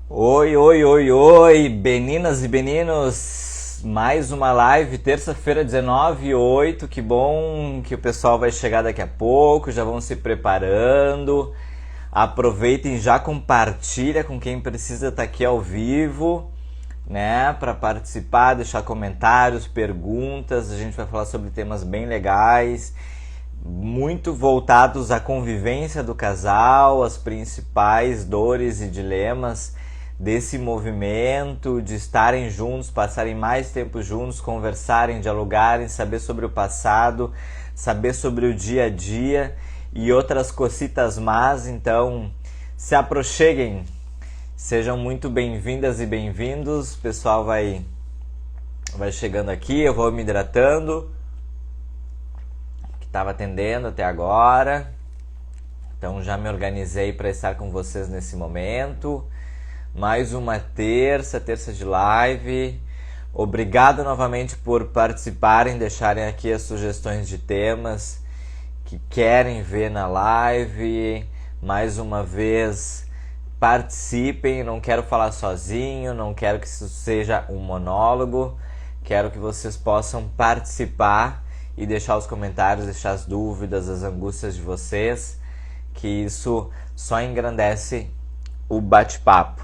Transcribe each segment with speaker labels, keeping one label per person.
Speaker 1: Oi, oi, oi, oi, meninas e meninos, mais uma live, terça-feira, 19h08, que bom que o pessoal vai chegar daqui a pouco, já vão se preparando, aproveitem, já compartilha com quem precisa estar aqui ao vivo, né, para participar, deixar comentários, perguntas, a gente vai falar sobre temas bem legais, muito voltados à convivência do casal, as principais dores e dilemas desse movimento, de estarem juntos, passarem mais tempo juntos, conversarem, dialogarem, saber sobre o passado, saber sobre o dia a dia e outras cositas más. Então, se aproxeguem, sejam muito bem-vindas e bem-vindos. O pessoal vai chegando aqui, eu vou me hidratando, que estava atendendo até agora. Então já me organizei para estar com vocês nesse momento. Mais uma terça de live. Obrigado novamente por participarem, deixarem aqui as sugestões de temas que querem ver na live. Mais uma vez, participem. Não quero falar sozinho, não quero que isso seja um monólogo. Quero que vocês possam participar e deixar os comentários, deixar as dúvidas, as angústias de vocês, que isso só engrandece o bate-papo.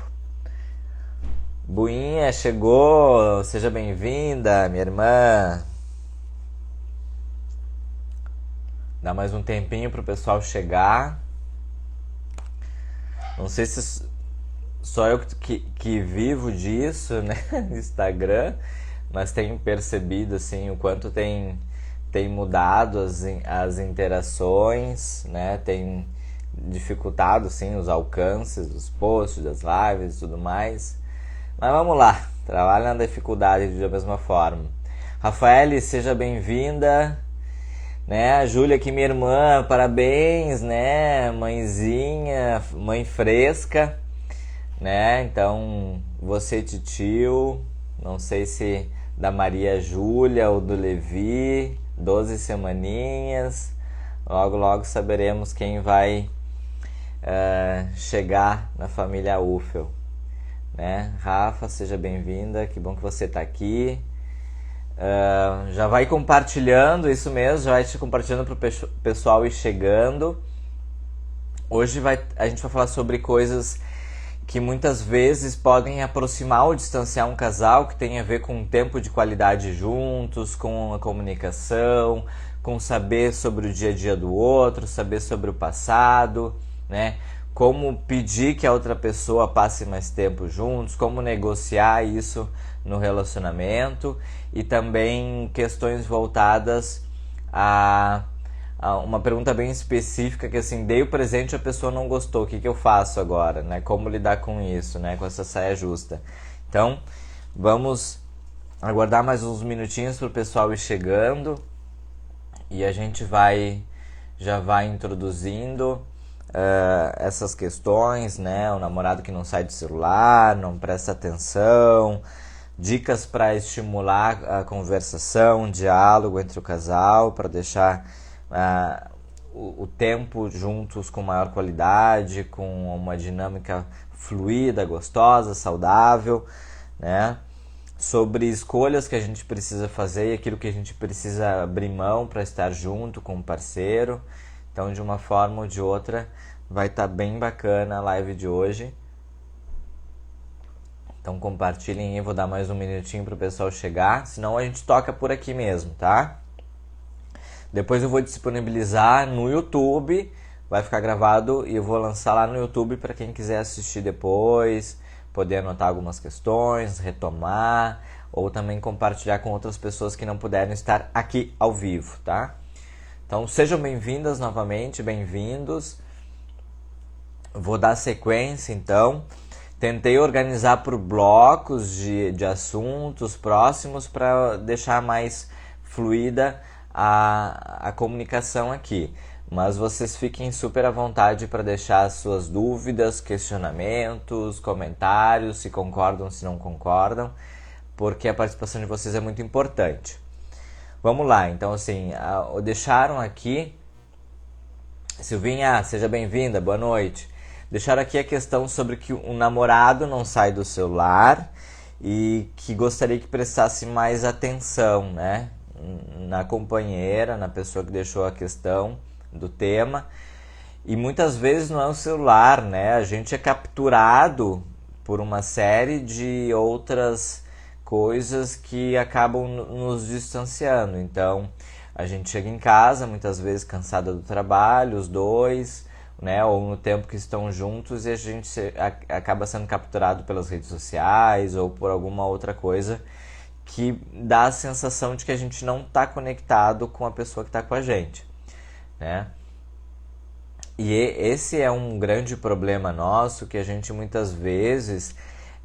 Speaker 1: Buinha chegou, seja bem-vinda, minha irmã. Dá mais um tempinho pro pessoal chegar. Não sei se só eu que vivo disso, né, no Instagram, mas tenho percebido assim o quanto tem mudado as interações, né, tem dificultado sim os alcances dos posts, das lives e tudo mais. Mas vamos lá, trabalha na dificuldade da mesma forma. Rafaele, seja bem-vinda, né? A Júlia aqui, minha irmã, parabéns, né? Mãezinha, mãe fresca, né? Então, você titio, não sei se da Maria Júlia ou do Levi, 12 semaninhas, logo saberemos quem vai chegar na família Ufel. Né? Rafa, seja bem-vinda, que bom que você está aqui. Já vai compartilhando, isso mesmo, já vai te compartilhando para o pessoal ir chegando. Hoje a gente vai falar sobre coisas que muitas vezes podem aproximar ou distanciar um casal, que tem a ver com tempo de qualidade juntos, com a comunicação, com saber sobre o dia a dia do outro, saber sobre o passado, né? Como pedir que a outra pessoa passe mais tempo juntos, como negociar isso no relacionamento, e também questões voltadas a uma pergunta bem específica, que assim, dei o presente e a pessoa não gostou, o que eu faço agora, né? Como lidar com isso, né? Com essa saia justa. Então, vamos aguardar mais uns minutinhos para o pessoal ir chegando e a gente já vai introduzindo essas questões, né? O namorado que não sai do celular, não presta atenção, dicas para estimular a conversação, o diálogo entre o casal, para deixar o tempo juntos com maior qualidade, com uma dinâmica fluida, gostosa, saudável, né? Sobre escolhas que a gente precisa fazer e aquilo que a gente precisa abrir mão para estar junto com o parceiro. Então, de uma forma ou de outra, vai estar bem bacana a live de hoje. Então, compartilhem aí, vou dar mais um minutinho para o pessoal chegar, senão a gente toca por aqui mesmo, tá? Depois eu vou disponibilizar no YouTube, vai ficar gravado e eu vou lançar lá no YouTube para quem quiser assistir depois, poder anotar algumas questões, retomar, ou também compartilhar com outras pessoas que não puderam estar aqui ao vivo, tá? Então, sejam bem-vindas novamente, bem-vindos. Vou dar sequência, então. Tentei organizar por blocos de assuntos próximos para deixar mais fluida a comunicação aqui. Mas vocês fiquem super à vontade para deixar as suas dúvidas, questionamentos, comentários, se concordam, se não concordam, porque a participação de vocês é muito importante. Vamos lá, então assim, deixaram aqui, Silvinha, seja bem-vinda, boa noite. deixar aqui a questão sobre que o namorado não sai do celular e que gostaria que prestasse mais atenção, né, na companheira, na pessoa que deixou a questão do tema. E muitas vezes não é o celular, né? A gente é capturado por uma série de outras coisas que acabam nos distanciando. Então, a gente chega em casa, muitas vezes cansada do trabalho, os dois, né? Ou no tempo que estão juntos, e a gente acaba sendo capturado pelas redes sociais ou por alguma outra coisa que dá a sensação de que a gente não está conectado com a pessoa que está com a gente, né? E esse é um grande problema nosso, que a gente muitas vezes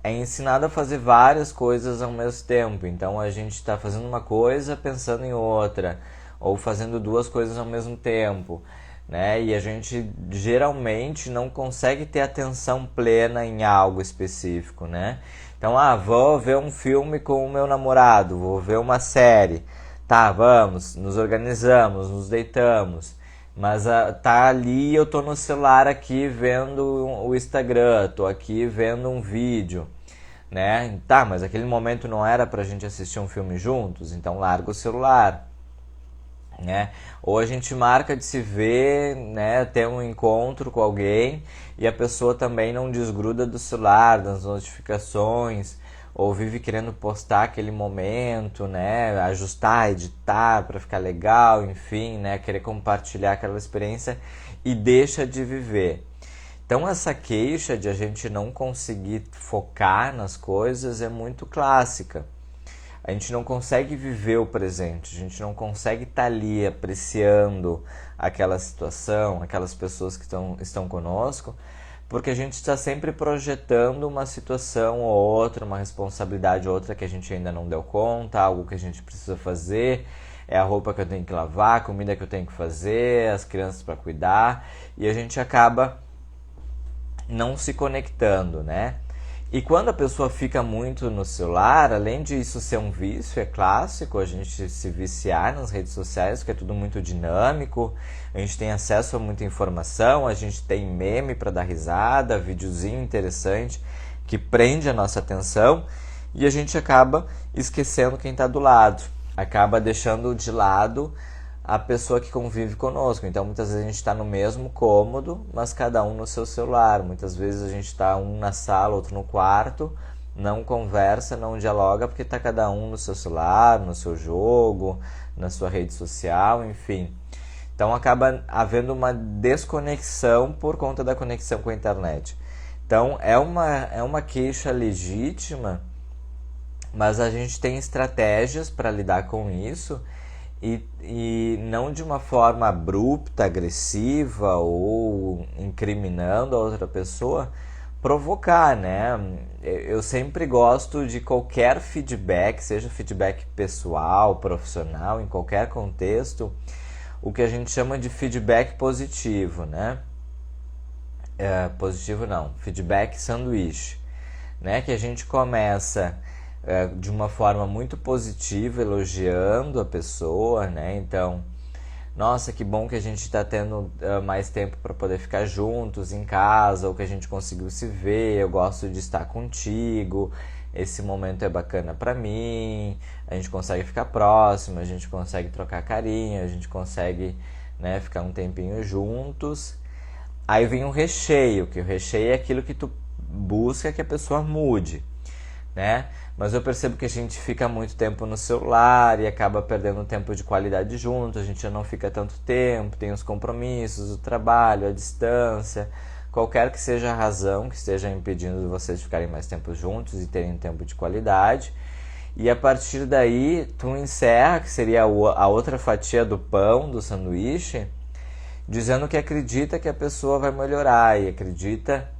Speaker 1: é ensinado a fazer várias coisas ao mesmo tempo. Então a gente está fazendo uma coisa pensando em outra, ou fazendo duas coisas ao mesmo tempo, né? E a gente geralmente não consegue ter atenção plena em algo específico, né? Então, vou ver um filme com o meu namorado, vou ver uma série. Tá, vamos, nos organizamos, nos deitamos. Mas tá ali, eu tô no celular aqui vendo o Instagram, tô aqui vendo um vídeo, né? Tá, mas aquele momento não era pra gente assistir um filme juntos, então larga o celular, né? Ou a gente marca de se ver, né, ter um encontro com alguém e a pessoa também não desgruda do celular, das notificações, ou vive querendo postar aquele momento, né, ajustar, editar para ficar legal, enfim, né, querer compartilhar aquela experiência e deixa de viver. Então essa queixa de a gente não conseguir focar nas coisas é muito clássica. A gente não consegue viver o presente, a gente não consegue estar ali apreciando aquela situação, aquelas pessoas que estão conosco, porque a gente está sempre projetando uma situação ou outra, uma responsabilidade ou outra que a gente ainda não deu conta, algo que a gente precisa fazer, é a roupa que eu tenho que lavar, a comida que eu tenho que fazer, as crianças para cuidar, e a gente acaba não se conectando, né? E quando a pessoa fica muito no celular, além de isso ser um vício, é clássico a gente se viciar nas redes sociais, porque é tudo muito dinâmico, a gente tem acesso a muita informação, a gente tem meme para dar risada, videozinho interessante que prende a nossa atenção e a gente acaba esquecendo quem está do lado, acaba deixando de lado a pessoa que convive conosco. Então muitas vezes a gente está no mesmo cômodo, mas cada um no seu celular. Muitas vezes a gente está um na sala, outro no quarto, não conversa, não dialoga, porque está cada um no seu celular, no seu jogo, na sua rede social, enfim. Então acaba havendo uma desconexão por conta da conexão com a internet. Então é uma queixa legítima, mas a gente tem estratégias para lidar com isso, e não de uma forma abrupta, agressiva ou incriminando a outra pessoa, provocar, né? Eu sempre gosto de qualquer feedback, seja feedback pessoal, profissional, em qualquer contexto, o que a gente chama de feedback positivo, né? Positivo não, feedback sanduíche, né? Que a gente começa de uma forma muito positiva, elogiando a pessoa, né? Então, nossa, que bom que a gente está tendo mais tempo para poder ficar juntos em casa, ou que a gente conseguiu se ver, eu gosto de estar contigo, esse momento é bacana para mim, a gente consegue ficar próximo, a gente consegue trocar carinho, a gente consegue, né, ficar um tempinho juntos. Aí vem o recheio, que o recheio é aquilo que tu busca que a pessoa mude, né? Mas eu percebo que a gente fica muito tempo no celular e acaba perdendo tempo de qualidade junto, a gente já não fica tanto tempo, tem os compromissos, o trabalho, a distância, qualquer que seja a razão que esteja impedindo vocês de ficarem mais tempo juntos e terem tempo de qualidade. E a partir daí, tu encerra, que seria a outra fatia do pão, do sanduíche, dizendo que acredita que a pessoa vai melhorar e acredita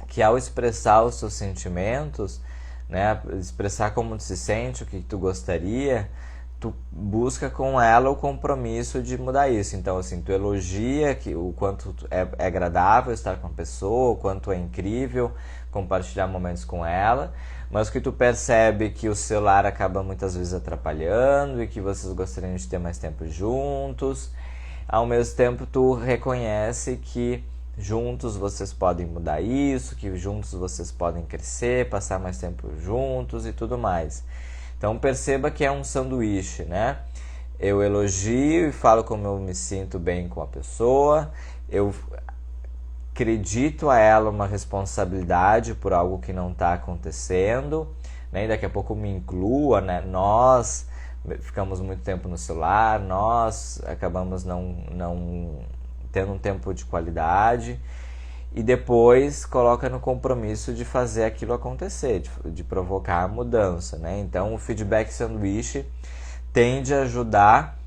Speaker 1: que ao expressar os seus sentimentos, né, expressar como tu se sente, o que tu gostaria, tu busca com ela o compromisso de mudar isso. Então, assim, tu elogia o quanto é agradável estar com a pessoa, o quanto é incrível compartilhar momentos com ela, mas que tu percebe que o celular acaba muitas vezes atrapalhando e que vocês gostariam de ter mais tempo juntos. Ao mesmo tempo, tu reconhece que juntos vocês podem mudar isso, que juntos vocês podem crescer, passar mais tempo juntos e tudo mais. Então perceba que é um sanduíche, né? Eu elogio e falo como eu me sinto bem com a pessoa, eu acredito a ela uma responsabilidade por algo que não está acontecendo, né? E daqui a pouco me inclua, né? Nós ficamos muito tempo no celular, nós acabamos não tendo um tempo de qualidade, e depois coloca no compromisso de fazer aquilo acontecer, de provocar a mudança, né? Então o feedback sanduíche tende a ajudar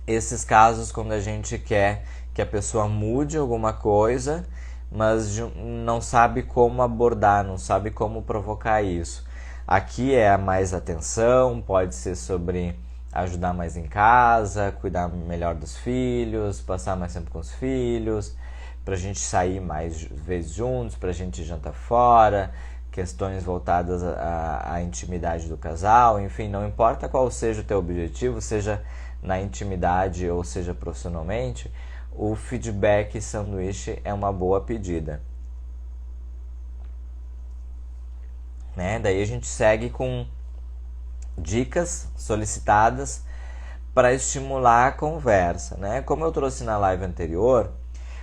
Speaker 1: esses casos quando a gente quer que a pessoa mude alguma coisa, mas não sabe como abordar, não sabe como provocar isso. Aqui é mais atenção, pode ser sobre ajudar mais em casa, cuidar melhor dos filhos, passar mais tempo com os filhos, pra gente sair mais vezes juntos, pra gente jantar fora, questões voltadas à intimidade do casal, enfim, não importa qual seja o teu objetivo, seja na intimidade ou seja profissionalmente, o feedback sanduíche é uma boa pedida. Né? Daí a gente segue com dicas solicitadas para estimular a conversa, né? Como eu trouxe na live anterior,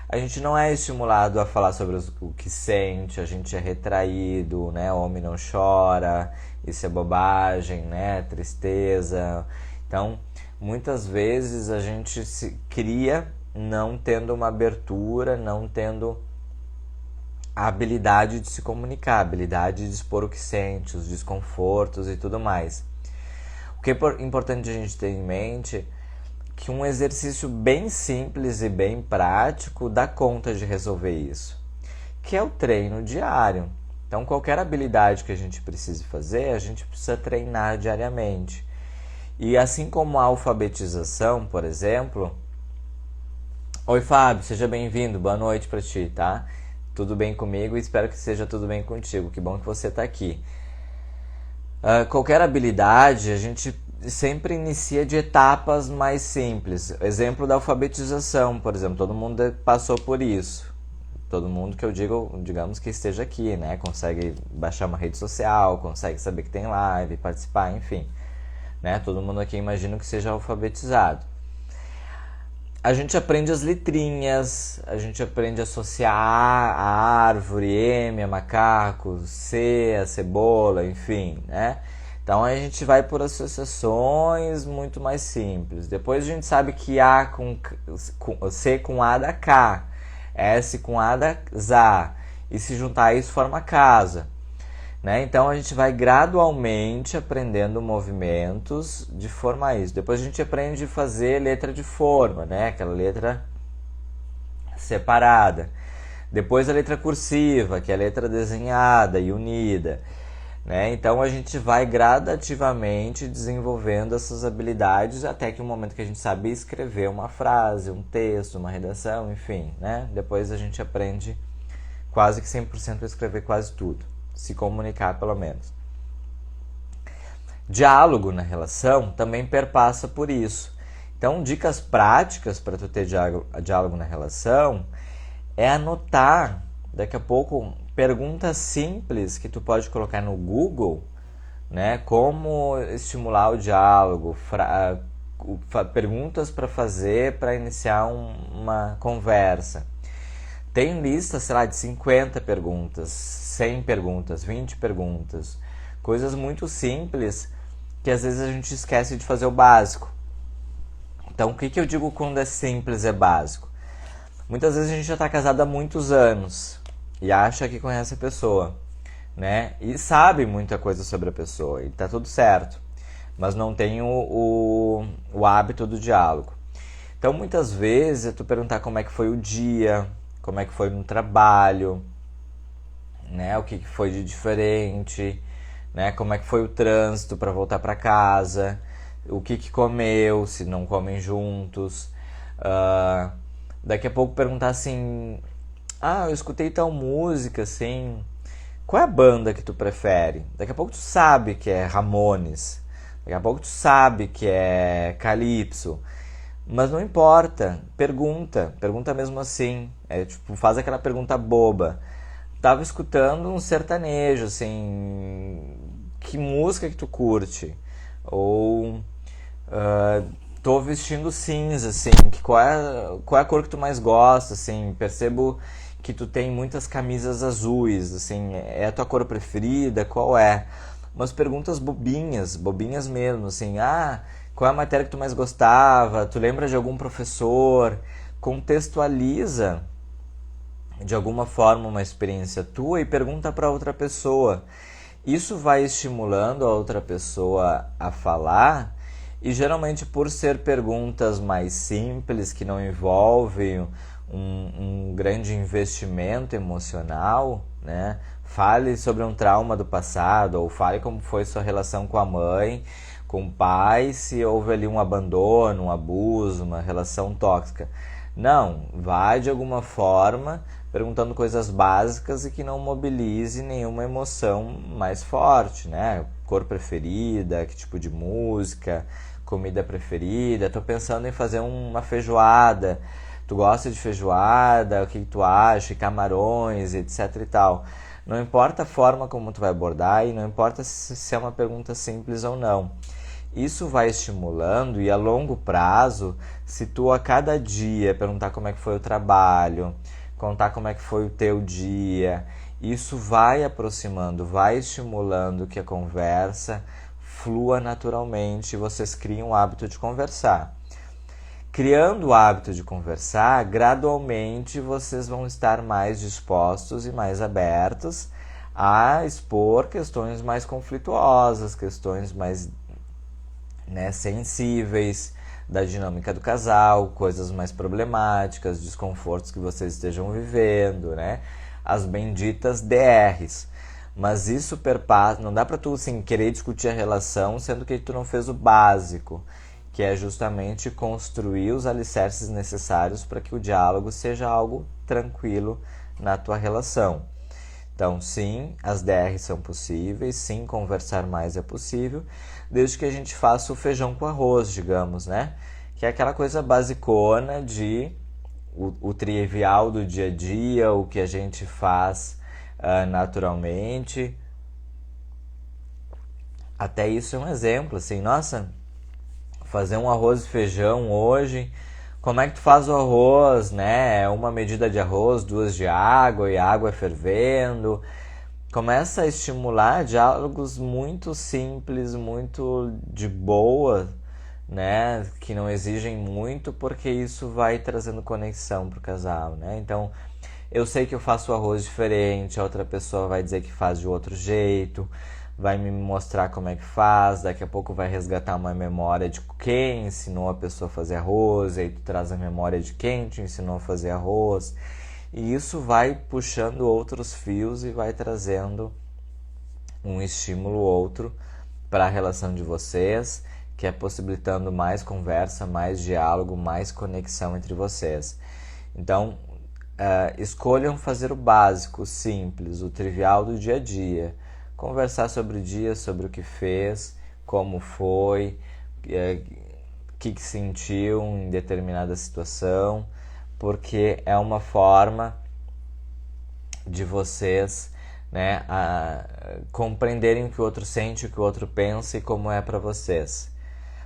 Speaker 1: a gente não é estimulado a falar sobre o que sente, a gente é retraído, né? O homem não chora, isso é bobagem, né? Tristeza. Então, muitas vezes a gente se cria não tendo uma abertura, não tendo a habilidade de se comunicar, a habilidade de expor o que sente, os desconfortos e tudo mais. O que é importante a gente ter em mente que um exercício bem simples e bem prático dá conta de resolver isso, que é o treino diário. Então, qualquer habilidade que a gente precise fazer, a gente precisa treinar diariamente. E assim como a alfabetização, por exemplo... Oi, Fábio, seja bem-vindo, boa noite para ti, tá? Tudo bem comigo e espero que seja tudo bem contigo, que bom que você está aqui. Qualquer habilidade, a gente sempre inicia de etapas mais simples. Exemplo da alfabetização, por exemplo, todo mundo passou por isso. Todo mundo que eu digo, digamos que esteja aqui, né? Consegue baixar uma rede social, consegue saber que tem live, participar, enfim. Né? Todo mundo aqui imagino que seja alfabetizado. A gente aprende as letrinhas, a gente aprende a associar a árvore, M a macaco, C a cebola, enfim, né? Então a gente vai por associações muito mais simples. Depois a gente sabe que A com C com A dá K, S com A dá ZA, e se juntar isso forma casa. Né? Então a gente vai gradualmente aprendendo movimentos de formar isso. Depois a gente aprende a fazer letra de forma, né? Aquela letra separada. Depois a letra cursiva, que é a letra desenhada e unida. Né? Então a gente vai gradativamente desenvolvendo essas habilidades até que o momento que a gente sabe escrever uma frase, um texto, uma redação, enfim. Né? Depois a gente aprende quase que 100% a escrever quase tudo. Se comunicar, pelo menos. Diálogo na relação também perpassa por isso. Então, dicas práticas para tu ter diálogo na relação é anotar, daqui a pouco, perguntas simples que tu pode colocar no Google, né? Como estimular o diálogo, perguntas para fazer para iniciar uma conversa. Tem lista, sei lá, de 50 perguntas, 100 perguntas, 20 perguntas. Coisas muito simples que às vezes a gente esquece de fazer o básico. Então, o que eu digo quando é simples, é básico? Muitas vezes a gente já está casado há muitos anos e acha que conhece a pessoa, né? E sabe muita coisa sobre a pessoa e tá tudo certo, mas não tem o hábito do diálogo. Então, muitas vezes é tu perguntar como é que foi o dia, como é que foi no trabalho, né? O que foi de diferente, né? Como é que foi o trânsito para voltar para casa, o que comeu, se não comem juntos. Daqui a pouco perguntar assim, eu escutei tal música, assim, qual é a banda que tu prefere? Daqui a pouco tu sabe que é Ramones, daqui a pouco tu sabe que é Calypso. Mas não importa, pergunta mesmo assim. Tipo, faz aquela pergunta boba. Tava escutando um sertanejo, assim, que música que tu curte? Ou tô vestindo cinza, assim, qual é a cor que tu mais gosta, assim, percebo que tu tem muitas camisas azuis, assim, é a tua cor preferida, qual é? Umas perguntas bobinhas, bobinhas mesmo, assim, qual é a matéria que tu mais gostava? Tu lembra de algum professor? Contextualiza de alguma forma uma experiência tua e pergunta para outra pessoa. Isso vai estimulando a outra pessoa a falar e geralmente por ser perguntas mais simples, que não envolvem um grande investimento emocional, né? Fale sobre um trauma do passado ou fale como foi sua relação com a mãe, com o pai, se houve ali um abandono, um abuso, uma relação tóxica. Não, vai de alguma forma perguntando coisas básicas e que não mobilize nenhuma emoção mais forte, né? Cor preferida, que tipo de música, comida preferida. Tô pensando em fazer uma feijoada. Tu gosta de feijoada? O que tu acha? Camarões, etc e tal. Não importa a forma como tu vai abordar e não importa se é uma pergunta simples ou não. Isso vai estimulando e a longo prazo, se tu a cada dia perguntar como é que foi o trabalho, contar como é que foi o teu dia, isso vai aproximando, vai estimulando que a conversa flua naturalmente e vocês criam o hábito de conversar. Criando o hábito de conversar, gradualmente vocês vão estar mais dispostos e mais abertos a expor questões mais conflituosas, questões mais sensíveis da dinâmica do casal, coisas mais problemáticas, desconfortos que vocês estejam vivendo, né? As benditas DRs. Mas isso perpassa, não dá pra tu assim, querer discutir a relação sendo que tu não fez o básico, que é justamente construir os alicerces necessários para que o diálogo seja algo tranquilo na tua relação. Então, sim, as DRs são possíveis, sim, conversar mais é possível, desde que a gente faça o feijão com arroz, digamos, né? Que é aquela coisa basicona de o trivial do dia a dia, o que a gente faz naturalmente. Até isso é um exemplo, assim, nossa, fazer um arroz e feijão hoje, como é que tu faz o arroz, né? É uma medida de arroz, 2 de água e a água fervendo. Começa a estimular diálogos muito simples, muito de boa, né? Que não exigem muito, porque isso vai trazendo conexão pro casal, né? Então, eu sei que eu faço o arroz diferente, a outra pessoa vai dizer que faz de outro jeito, vai me mostrar como é que faz, daqui a pouco vai resgatar uma memória de quem ensinou a pessoa a fazer arroz, aí tu traz a memória de quem te ensinou a fazer arroz. E isso vai puxando outros fios e vai trazendo um estímulo outro para a relação de vocês, que é possibilitando mais conversa, mais diálogo, mais conexão entre vocês. Então, escolham fazer o básico, o simples, o trivial do dia a dia. Conversar sobre o dia, sobre o que fez, como foi, o que sentiu em determinada situação, porque é uma forma de vocês, né, compreenderem o que o outro sente, o que o outro pensa e como é para vocês.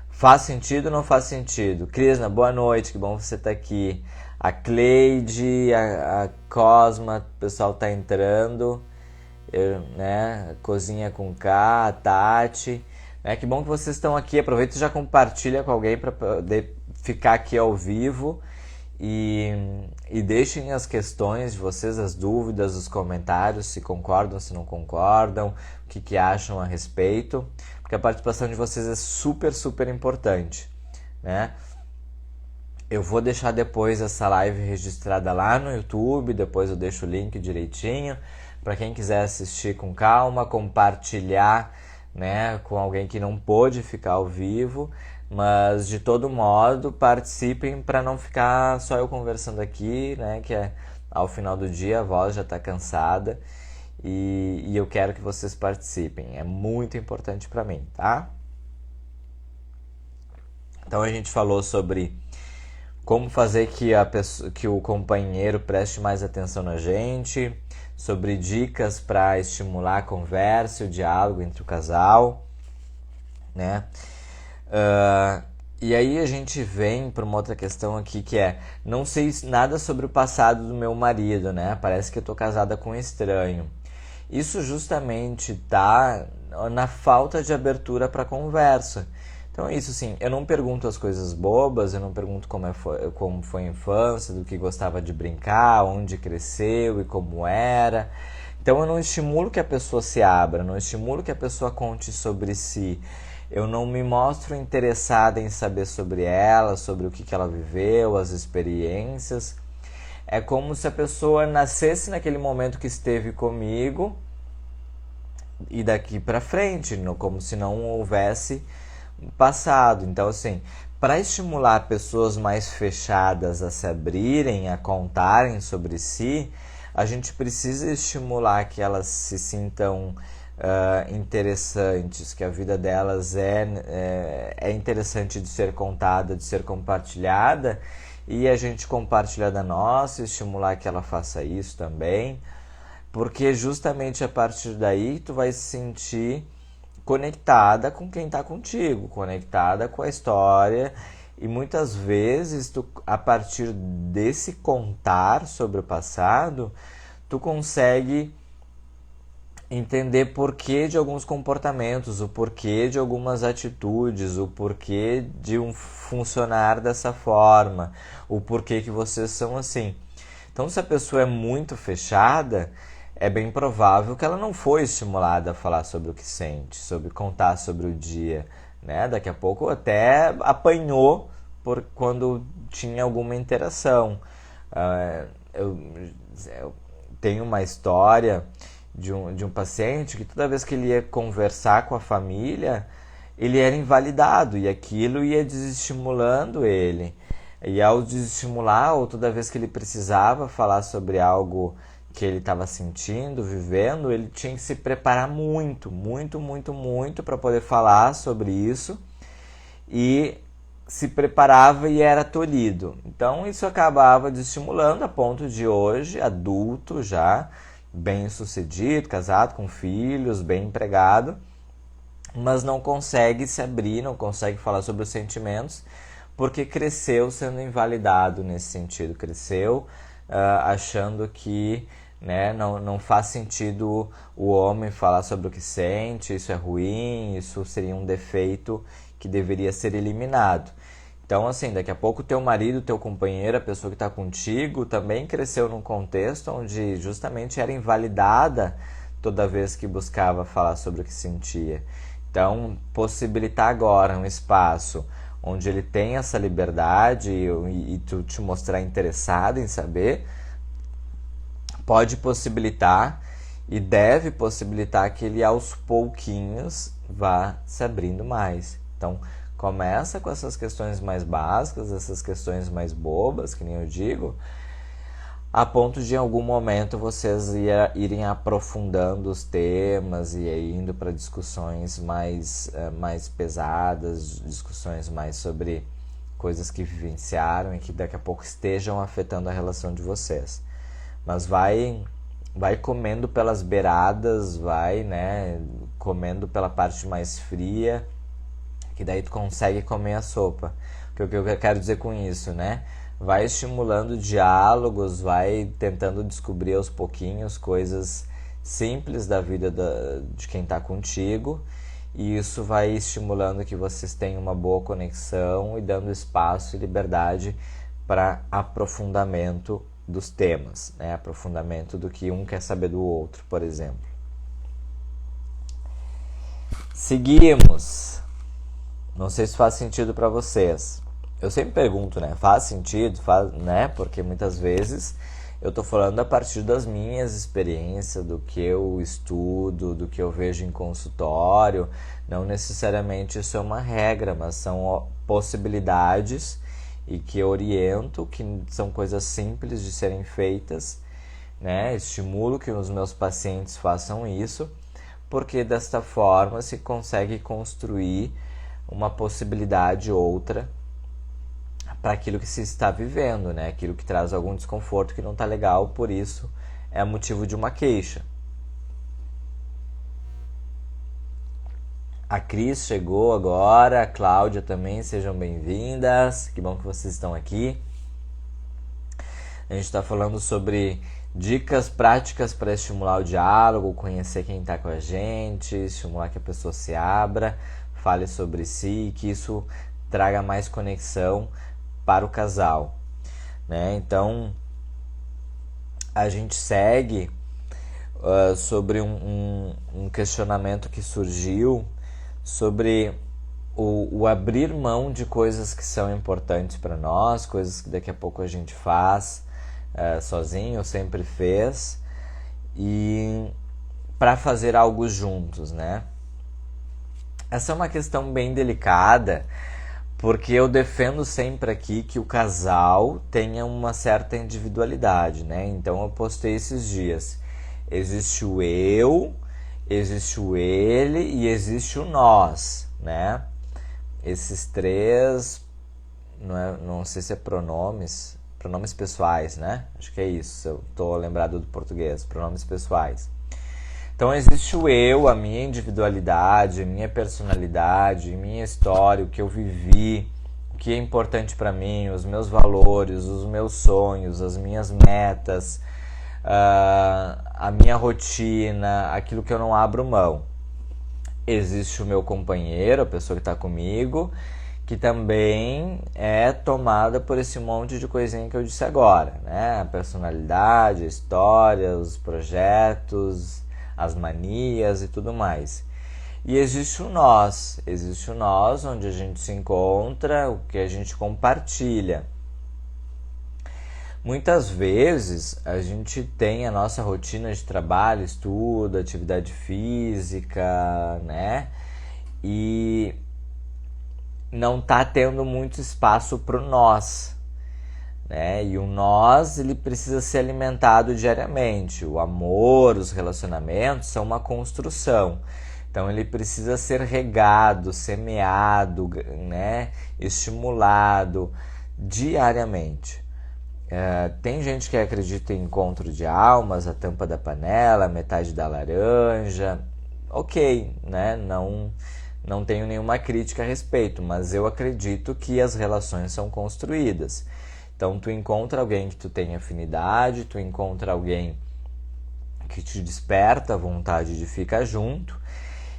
Speaker 1: Faz sentido ou não faz sentido? Crisna, boa noite, que bom você estar aqui. A Cleide, a Cosma, o pessoal tá entrando, né? Cozinha com K, a Tati, né? Que bom que vocês estão aqui. Aproveita e já compartilha com alguém para poder ficar aqui ao vivo e deixem as questões de vocês, as dúvidas, os comentários, se concordam, se não concordam, o que acham a respeito, porque a participação de vocês é super, super importante, né? Eu vou deixar depois essa live registrada lá no YouTube, depois eu deixo o link direitinho, para quem quiser assistir com calma, compartilhar, né, com alguém que não pôde ficar ao vivo, mas de todo modo participem para não ficar só eu conversando aqui, né, que ao final do dia a voz já está cansada e eu quero que vocês participem, é muito importante para mim, tá? Então a gente falou sobre como fazer que o companheiro preste mais atenção na gente, sobre dicas para estimular a conversa e o diálogo entre o casal, né? E aí a gente vem para uma outra questão aqui que é, não sei nada sobre o passado do meu marido, né? Parece que eu tô casada com um estranho. Isso justamente tá na falta de abertura para conversa. Então é isso, assim, eu não pergunto as coisas bobas, eu não pergunto como foi a infância, do que gostava de brincar, onde cresceu e como era. Então eu não estimulo que a pessoa se abra, não estimulo que a pessoa conte sobre si. Eu não me mostro interessada em saber sobre ela, sobre o que ela viveu, as experiências. É como se a pessoa nascesse naquele momento que esteve comigo e daqui pra frente, como se não houvesse passado. Então, assim, para estimular pessoas mais fechadas a se abrirem, a contarem sobre si, a gente precisa estimular que elas se sintam interessantes, que a vida delas é interessante de ser contada, de ser compartilhada, e a gente compartilhar da nossa, estimular que ela faça isso também, porque justamente a partir daí tu vai se sentir conectada com quem está contigo, conectada com a história, e muitas vezes tu, a partir desse contar sobre o passado, tu consegue entender porquê de alguns comportamentos, o porquê de algumas atitudes, o porquê de um funcionar dessa forma, o porquê que vocês são assim. Então, se a pessoa é muito fechada, é bem provável que ela não foi estimulada a falar sobre o que sente, sobre contar sobre o dia, né? Daqui a pouco até apanhou quando tinha alguma interação. Eu tenho uma história de um paciente que toda vez que ele ia conversar com a família, ele era invalidado e aquilo ia desestimulando ele. E ao desestimular, ou toda vez que ele precisava falar sobre algo que ele estava sentindo, vivendo, ele tinha que se preparar muito para poder falar sobre isso, e se preparava e era tolhido. Então isso acabava desestimulando a ponto de hoje, adulto já, bem sucedido, casado com filhos, bem empregado, mas não consegue se abrir, não consegue falar sobre os sentimentos, porque cresceu sendo invalidado nesse sentido, cresceu achando que, né, não faz sentido o homem falar sobre o que sente, isso é ruim, isso seria um defeito que deveria ser eliminado. Então, assim, daqui a pouco teu marido, teu companheiro, a pessoa que está contigo, também cresceu num contexto onde justamente era invalidada toda vez que buscava falar sobre o que sentia. Então, possibilitar agora um espaço onde ele tem essa liberdade e tu te mostrar interessado em saber, pode possibilitar e deve possibilitar que ele aos pouquinhos vá se abrindo mais. Então, começa com essas questões mais básicas, essas questões mais bobas, que nem eu digo, a ponto de em algum momento vocês irem aprofundando os temas e indo para discussões mais pesadas, discussões mais sobre coisas que vivenciaram e que daqui a pouco estejam afetando a relação de vocês. Mas vai comendo pelas beiradas, né, comendo pela parte mais fria, que daí tu consegue comer a sopa. O que eu quero dizer com isso, né? Vai estimulando diálogos, vai tentando descobrir aos pouquinhos coisas simples da vida de quem está contigo, e isso vai estimulando que vocês tenham uma boa conexão e dando espaço e liberdade para aprofundamento dos temas, né? Aprofundamento do que um quer saber do outro, por exemplo. Seguimos. Não sei se faz sentido para vocês. Eu sempre pergunto, né? Faz sentido? Né? Porque muitas vezes eu estou falando a partir das minhas experiências, do que eu estudo, do que eu vejo em consultório. Não necessariamente isso é uma regra, mas são possibilidades e que eu oriento, que são coisas simples de serem feitas, né? Estimulo que os meus pacientes façam isso, porque desta forma se consegue construir uma possibilidade outra para aquilo que se está vivendo, né? Aquilo que traz algum desconforto que não está legal, por isso é motivo de uma queixa. A Cris chegou agora, a Cláudia também, sejam bem-vindas, que bom que vocês estão aqui. A gente está falando sobre dicas práticas para estimular o diálogo, conhecer quem está com a gente, estimular que a pessoa se abra, fale sobre si, que isso traga mais conexão para o casal, né? Então, a gente segue sobre um questionamento que surgiu sobre o abrir mão de coisas que são importantes para nós, coisas que daqui a pouco a gente faz sozinho, sempre fez, e para fazer algo juntos, né? Essa é uma questão bem delicada, porque eu defendo sempre aqui que o casal tenha uma certa individualidade, né? Então eu postei esses dias, existe o eu, existe o ele e existe o nós, né? Esses três, não sei se é pronomes pessoais, né? Acho que é isso, eu tô lembrado do português, pronomes pessoais. Então existe o eu, a minha individualidade, a minha personalidade, a minha história, o que eu vivi, o que é importante para mim, os meus valores, os meus sonhos, as minhas metas, a minha rotina, aquilo que eu não abro mão. Existe o meu companheiro, a pessoa que está comigo, que também é tomada por esse monte de coisinha que eu disse agora, né? A personalidade, a história, os projetos, as manias e tudo mais. E existe o nós onde a gente se encontra, o que a gente compartilha. Muitas vezes a gente tem a nossa rotina de trabalho, estudo, atividade física, né? E não está tendo muito espaço para o nós, né? E o nós, ele precisa ser alimentado diariamente. O amor, os relacionamentos são uma construção. Então ele precisa ser regado, semeado, né? Estimulado diariamente. Tem gente que acredita em encontro de almas, a tampa da panela, a metade da laranja. Ok, né? Não tenho nenhuma crítica a respeito, mas eu acredito que as relações são construídas. Então tu encontra alguém que tu tem afinidade, tu encontra alguém que te desperta a vontade de ficar junto,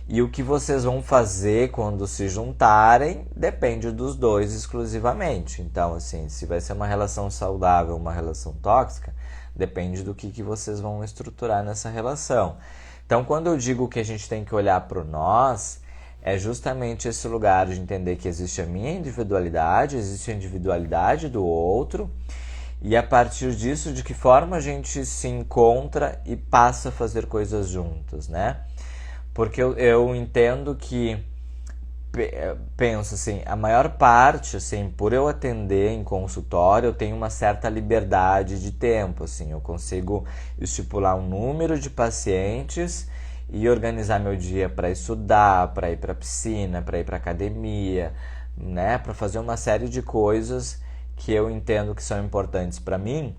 Speaker 1: e o que vocês vão fazer quando se juntarem depende dos dois exclusivamente. Então, assim, se vai ser uma relação saudável, uma relação tóxica, depende do que vocês vão estruturar nessa relação. Então, quando eu digo que a gente tem que olhar para o nós, é justamente esse lugar de entender que existe a minha individualidade, existe a individualidade do outro, e a partir disso, de que forma a gente se encontra e passa a fazer coisas juntos, né? Porque eu entendo que, penso assim, a maior parte, assim, por eu atender em consultório, eu tenho uma certa liberdade de tempo, assim, eu consigo estipular um número de pacientes e organizar meu dia para estudar, para ir para a piscina, para ir para a academia, né, para fazer uma série de coisas que eu entendo que são importantes para mim,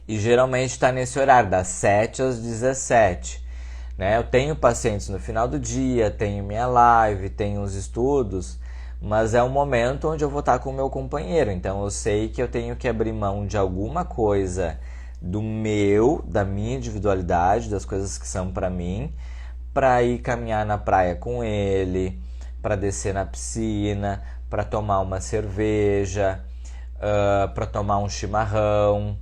Speaker 1: e geralmente está nesse horário, das 7 às 17. Né? Eu tenho pacientes no final do dia, tenho minha live, tenho os estudos, mas é um momento onde eu vou estar com o meu companheiro, então eu sei que eu tenho que abrir mão de alguma coisa da minha individualidade, das coisas que são para mim, para ir caminhar na praia com ele, para descer na piscina, para tomar uma cerveja, para tomar um chimarrão.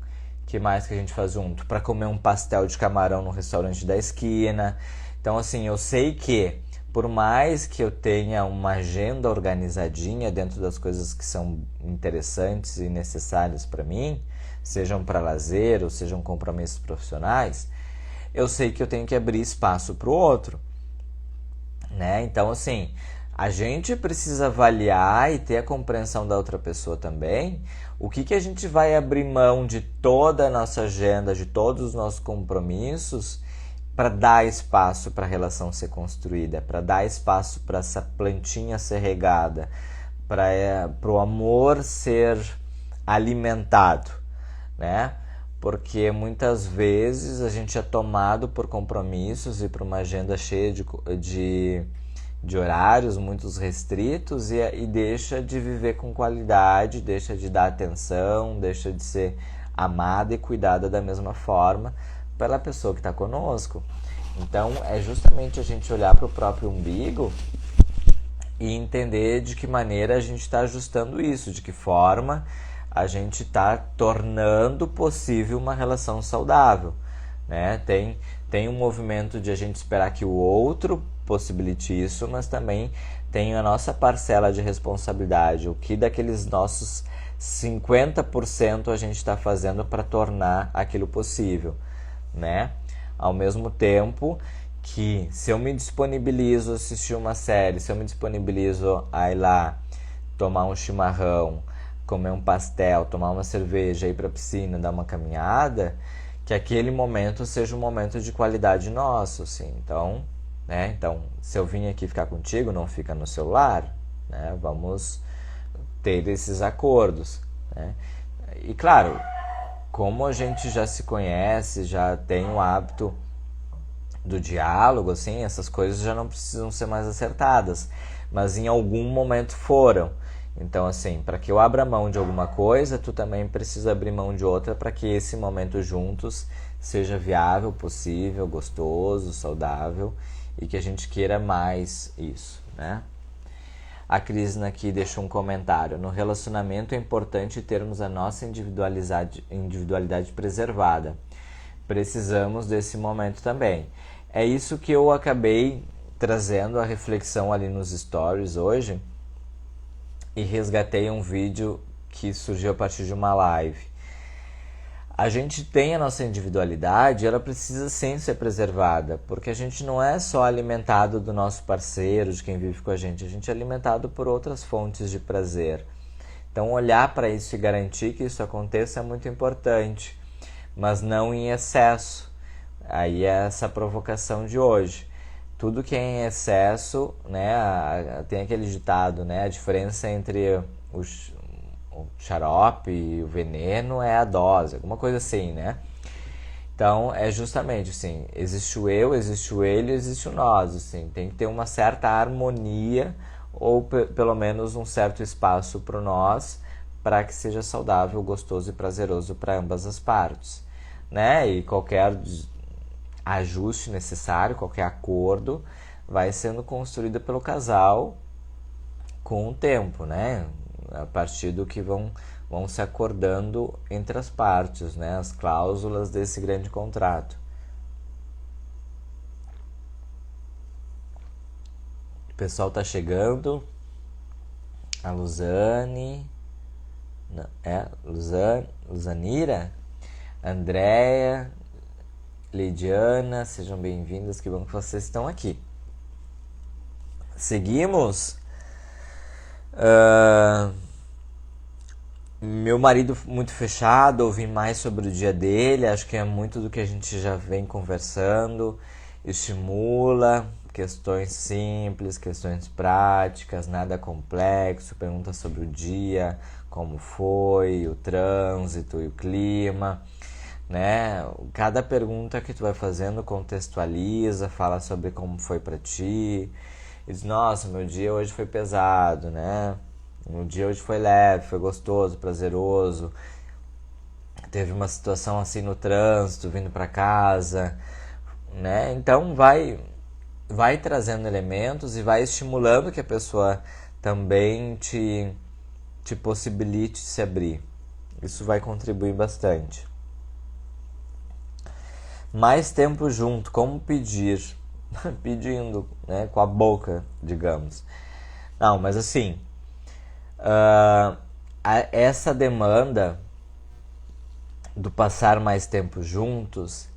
Speaker 1: Que mais que a gente faz junto? Para comer um pastel de camarão no restaurante da esquina. Então, assim, eu sei que, por mais que eu tenha uma agenda organizadinha dentro das coisas que são interessantes e necessárias para mim, sejam para lazer ou sejam compromissos profissionais, eu sei que eu tenho que abrir espaço para o outro, né? Então, assim, a gente precisa avaliar e ter a compreensão da outra pessoa também, o que a gente vai abrir mão de toda a nossa agenda, de todos os nossos compromissos, para dar espaço para a relação ser construída, para dar espaço para essa plantinha ser regada, para o amor ser alimentado, né? Porque muitas vezes a gente é tomado por compromissos e por uma agenda cheia de horários muito restritos e deixa de viver com qualidade, deixa de dar atenção, deixa de ser amada e cuidada da mesma forma pela pessoa que está conosco. Então é justamente a gente olhar para o próprio umbigo e entender de que maneira a gente está ajustando isso, de que forma a gente está tornando possível uma relação saudável, né? Tem um movimento de a gente esperar que o outro possibilite isso, mas também tem a nossa parcela de responsabilidade, o que daqueles nossos 50% a gente está fazendo para tornar aquilo possível, né? Ao mesmo tempo que se eu me disponibilizo a assistir uma série, se eu me disponibilizo a ir lá tomar um chimarrão, comer um pastel, tomar uma cerveja, ir para a piscina, dar uma caminhada, que aquele momento seja um momento de qualidade nosso, assim. Então, né? Então, se eu vim aqui ficar contigo, não fica no celular, né? Vamos ter esses acordos, né? E claro, como a gente já se conhece, já tem o hábito do diálogo, assim, essas coisas já não precisam ser mais acertadas, mas em algum momento foram. Então, assim, para que eu abra mão de alguma coisa, tu também precisa abrir mão de outra para que esse momento juntos seja viável, possível, gostoso, saudável e que a gente queira mais isso, né? A Crisna aqui deixou um comentário. No relacionamento é importante termos a nossa individualidade preservada. Precisamos desse momento também. É isso que eu acabei trazendo a reflexão ali nos stories hoje e resgatei um vídeo que surgiu a partir de uma live. A gente tem a nossa individualidade, ela precisa sim ser preservada, porque a gente não é só alimentado do nosso parceiro, de quem vive com a gente é alimentado por outras fontes de prazer. Então olhar para isso e garantir que isso aconteça é muito importante, mas não em excesso. Aí é essa provocação de hoje. Tudo que é em excesso, né, tem aquele ditado, né, a diferença entre o xarope e o veneno é a dose, alguma coisa assim, né? Então, é justamente assim, existe o eu, existe o ele, existe o nós, assim, tem que ter uma certa harmonia ou pelo menos um certo espaço para o nós, para que seja saudável, gostoso e prazeroso para ambas as partes, né? E qualquer ajuste necessário, qualquer acordo vai sendo construído pelo casal com o tempo, né? A partir do que vão se acordando entre as partes, né? As cláusulas desse grande contrato. O pessoal tá chegando. A Luzane, Luzanira, Andréia, Lidiana, sejam bem-vindas, que bom que vocês estão aqui. Seguimos. Meu marido muito fechado, ouvi mais sobre o dia dele, acho que é muito do que a gente já vem conversando, estimula questões simples, questões práticas, nada complexo, pergunta sobre o dia, como foi, o trânsito e o clima, né? Cada pergunta que tu vai fazendo contextualiza, fala sobre como foi pra ti, e diz, nossa, meu dia hoje foi pesado, né? O dia hoje foi leve, foi gostoso, prazeroso. Teve uma situação assim no trânsito, vindo para casa, né? Então vai trazendo elementos e vai estimulando que a pessoa também te possibilite se abrir. Isso vai contribuir bastante. Mais tempo junto, como pedir? Pedindo, né? Com a boca, digamos. Não, mas assim... essa demanda do passar mais tempo juntos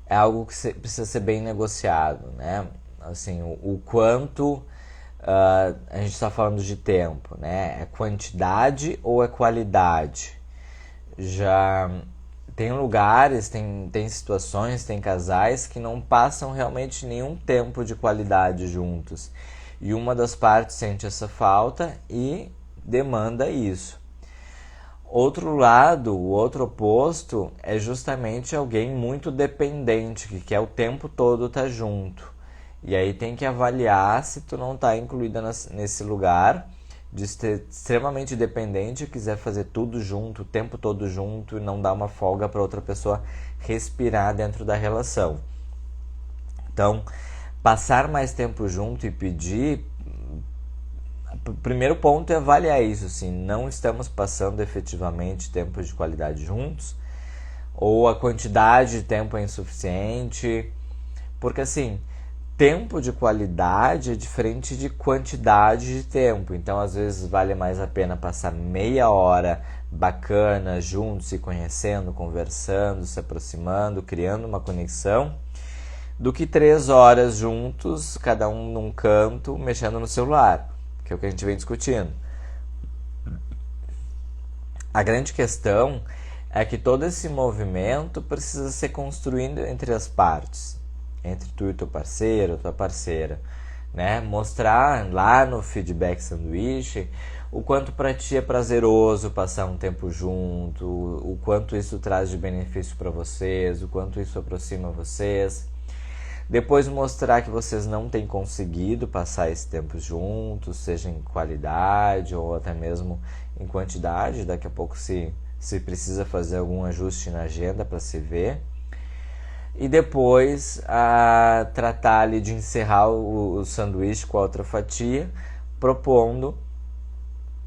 Speaker 1: é algo que precisa ser bem negociado, né? Assim, o quanto a gente está falando de tempo, né? É quantidade ou é qualidade? Já tem lugares, tem situações, tem casais que não passam realmente nenhum tempo de qualidade juntos. E uma das partes sente essa falta e demanda isso. Outro lado, o outro oposto, é justamente alguém muito dependente, que quer o tempo todo estar junto. E aí tem que avaliar se tu não está incluída nesse lugar de ser extremamente dependente, quiser fazer tudo junto, o tempo todo junto, e não dar uma folga para outra pessoa respirar dentro da relação. Então, passar mais tempo junto e pedir, o primeiro ponto é avaliar isso, assim, não estamos passando efetivamente tempo de qualidade juntos, ou a quantidade de tempo é insuficiente, porque assim, tempo de qualidade é diferente de quantidade de tempo. Então, às vezes, vale mais a pena passar meia hora bacana, juntos, se conhecendo, conversando, se aproximando, criando uma conexão, do que 3 horas juntos, cada um num canto, mexendo no celular, que é o que a gente vem discutindo. A grande questão é que todo esse movimento precisa ser construído entre as partes, entre tu e teu parceiro, tua parceira, né? Mostrar lá no feedback sanduíche o quanto para ti é prazeroso passar um tempo junto, o quanto isso traz de benefício para vocês, o quanto isso aproxima vocês. Depois mostrar que vocês não têm conseguido passar esse tempo juntos, seja em qualidade ou até mesmo em quantidade. Daqui a pouco se precisa fazer algum ajuste na agenda para se ver. E depois tratar ali de encerrar o sanduíche com a outra fatia, propondo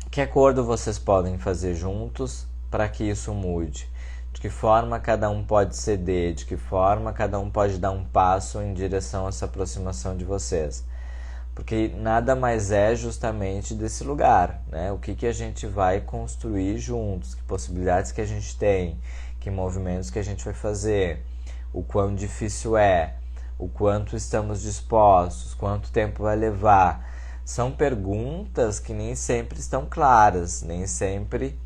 Speaker 1: que acordo vocês podem fazer juntos para que isso mude. De que forma cada um pode ceder, de que forma cada um pode dar um passo em direção a essa aproximação de vocês. Porque nada mais é justamente desse lugar, né? O que a gente vai construir juntos, que possibilidades que a gente tem, que movimentos que a gente vai fazer, o quão difícil é, o quanto estamos dispostos, quanto tempo vai levar. São perguntas que nem sempre estão claras, nem sempre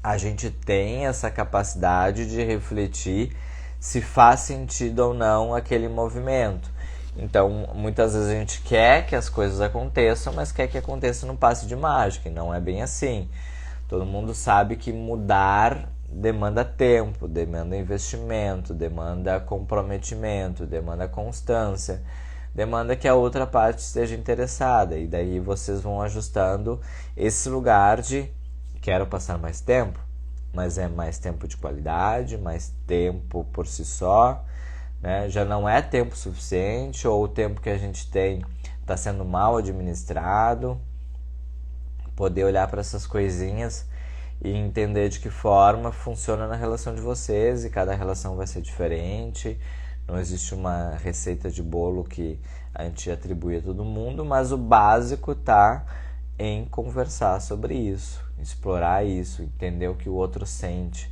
Speaker 1: a gente tem essa capacidade de refletir se faz sentido ou não aquele movimento. Então, muitas vezes a gente quer que as coisas aconteçam, mas quer que aconteça num passe de mágica, e não é bem assim. Todo mundo sabe que mudar demanda tempo, demanda investimento, demanda comprometimento, demanda constância, demanda que a outra parte esteja interessada, e daí vocês vão ajustando esse lugar de quero passar mais tempo, mas é mais tempo de qualidade, mais tempo por si só, né? Já não é tempo suficiente, ou o tempo que a gente tem está sendo mal administrado. Poder olhar para essas coisinhas e entender de que forma funciona na relação de vocês, e cada relação vai ser diferente. Não existe uma receita de bolo que a gente atribui a todo mundo, mas o básico está em conversar sobre isso, explorar isso, entender o que o outro sente,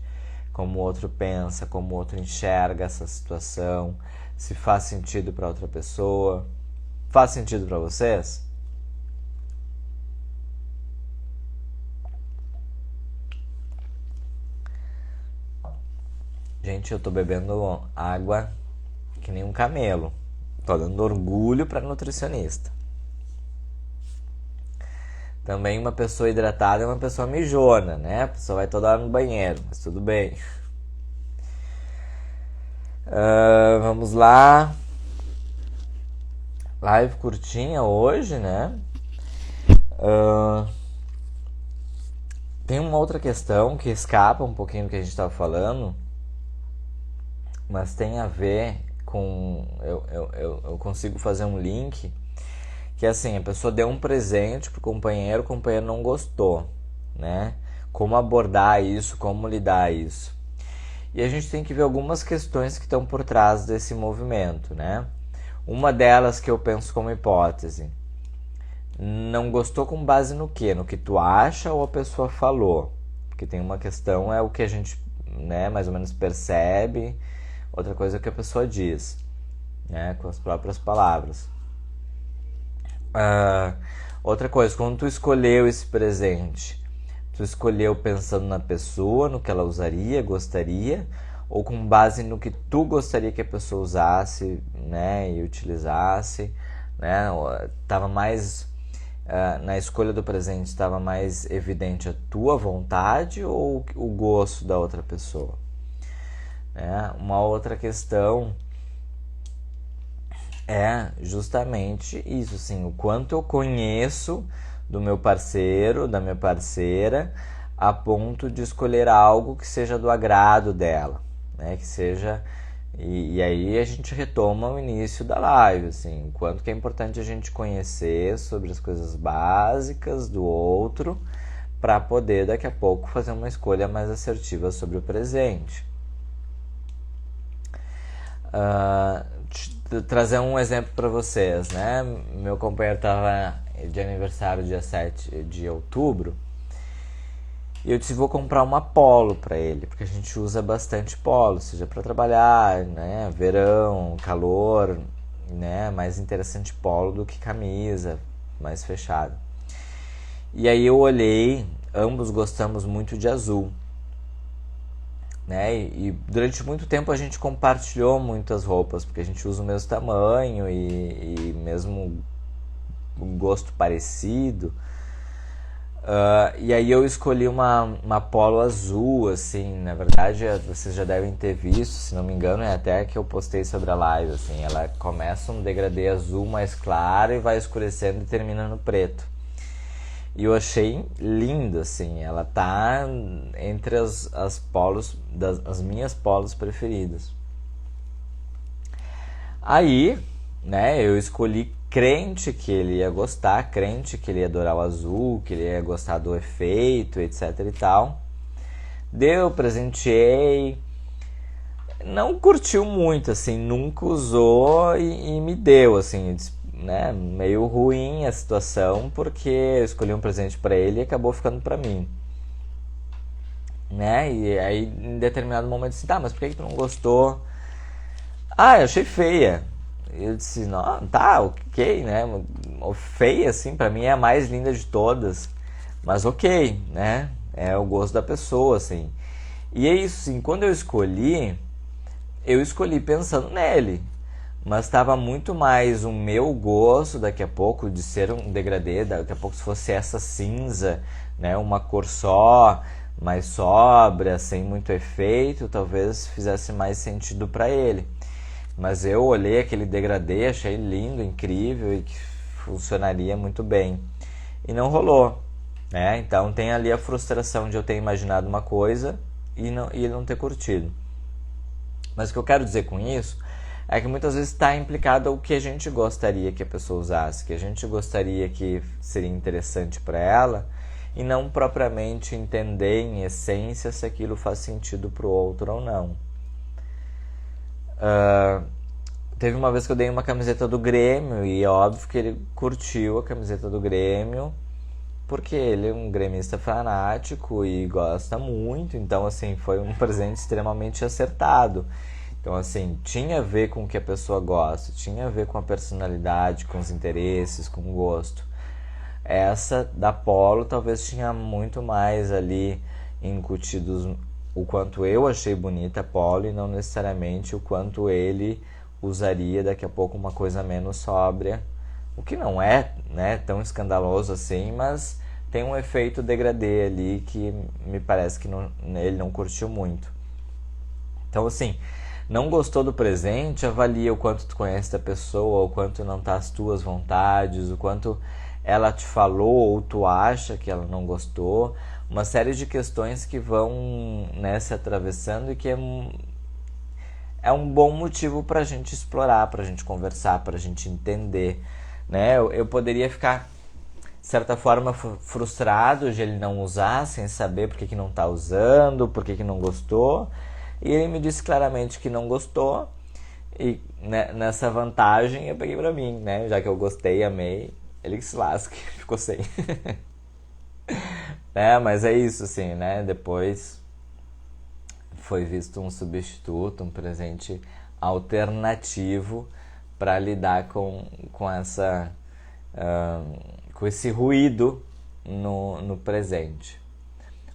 Speaker 1: como o outro pensa, como o outro enxerga essa situação, se faz sentido para outra pessoa. Faz sentido para vocês? Gente, eu tô bebendo água que nem um camelo. Tô dando orgulho para nutricionista. Também uma pessoa hidratada é uma pessoa mijona, né? A pessoa vai toda hora no banheiro, mas tudo bem. Vamos lá. Live curtinha hoje, né? Tem uma outra questão que escapa um pouquinho do que a gente estava falando, mas tem a ver com... Eu consigo fazer um link, que é assim, a pessoa deu um presente pro companheiro, o companheiro não gostou, né? Como abordar isso, como lidar isso. E a gente tem que ver algumas questões que estão por trás desse movimento, né? Uma delas que eu penso como hipótese: não gostou com base no quê? No que tu acha ou a pessoa falou? Porque tem uma questão, é o que a gente, né, mais ou menos percebe, outra coisa é o que a pessoa diz, né, com as próprias palavras. Outra coisa, quando tu escolheu esse presente, tu escolheu pensando na pessoa, no que ela usaria, gostaria, ou com base no que tu gostaria que a pessoa usasse, né, e utilizasse, né? Tava mais na escolha do presente estava mais evidente a tua vontade ou o gosto da outra pessoa? Uma outra questão é justamente isso, assim, o quanto eu conheço do meu parceiro, da minha parceira, a ponto de escolher algo que seja do agrado dela, né? Que seja... E aí a gente retoma o início da live, assim, o quanto que é importante a gente conhecer sobre as coisas básicas do outro para poder daqui a pouco fazer uma escolha mais assertiva sobre o presente. Trazer um exemplo para vocês, né? Meu companheiro estava de aniversário dia 7 de outubro e eu disse, vou comprar uma polo para ele, porque a gente usa bastante polo, seja para trabalhar, né? Verão, calor, né? Mais interessante polo do que camisa, mais fechado. E aí eu olhei, ambos gostamos muito de azul, né? E durante muito tempo a gente compartilhou muitas roupas, porque a gente usa o mesmo tamanho e mesmo um gosto parecido. E aí eu escolhi uma polo azul, assim, na verdade vocês já devem ter visto, se não me engano é até que eu postei sobre a live, assim, ela começa um degradê azul mais claro e vai escurecendo e termina no preto. E eu achei lindo, assim, ela tá entre as polos, as minhas polos preferidas. Aí, né, eu escolhi crente que ele ia gostar, crente que ele ia adorar o azul, que ele ia gostar do efeito, etc e tal. Presenteei, não curtiu muito, assim, nunca usou e me deu, assim, né, meio ruim a situação, porque eu escolhi um presente para ele e acabou ficando para mim, né? E aí em determinado momento disse, tá, mas por que tu não gostou? Eu achei feia. Eu disse, não, tá, ok, né? Feia, assim, pra mim é a mais linda de todas, mas ok, né? É o gosto da pessoa, assim. E é isso, assim, quando eu escolhi pensando nele, mas estava muito mais o meu gosto daqui a pouco de ser um degradê, daqui a pouco se fosse essa cinza, né, uma cor só, mais sóbria, sem muito efeito, talvez fizesse mais sentido para ele. Mas eu olhei aquele degradê, achei lindo, incrível e que funcionaria muito bem. E não rolou, né? Então tem ali a frustração de eu ter imaginado uma coisa e ele não ter curtido. Mas o que eu quero dizer com isso é que muitas vezes está implicado o que a gente gostaria que a pessoa usasse, que a gente gostaria que seria interessante para ela, e não propriamente entender em essência se aquilo faz sentido para o outro ou não. Teve uma vez que eu dei uma camiseta do Grêmio e é óbvio que ele curtiu a camiseta do Grêmio, porque ele é um gremista fanático e gosta muito, então assim, foi um presente extremamente acertado. Então assim, tinha a ver com o que a pessoa gosta, tinha a ver com a personalidade, com os interesses, com o gosto. Essa da Polo talvez tinha muito mais ali incutidos o quanto eu achei bonita a Polo e não necessariamente o quanto ele usaria daqui a pouco uma coisa menos sóbria, o que não é, né, tão escandaloso assim, mas tem um efeito degradê ali que me parece que ele não curtiu muito. Então assim, não gostou do presente, avalia o quanto tu conhece da pessoa, o quanto não tá as tuas vontades, o quanto ela te falou ou tu acha que ela não gostou, uma série de questões que vão, né, se atravessando e que é um bom motivo para a gente explorar, para a gente conversar, para a gente entender, né? Eu poderia ficar, de certa forma, frustrado de ele não usar, sem saber por que não está usando, por que não gostou, e ele me disse claramente que não gostou, e né, nessa vantagem eu peguei para mim, né? Já que eu gostei, amei, ele que se lasque, ficou sem. Mas é isso, assim, né? Depois foi visto um substituto, um presente alternativo para lidar com essa com esse ruído no presente.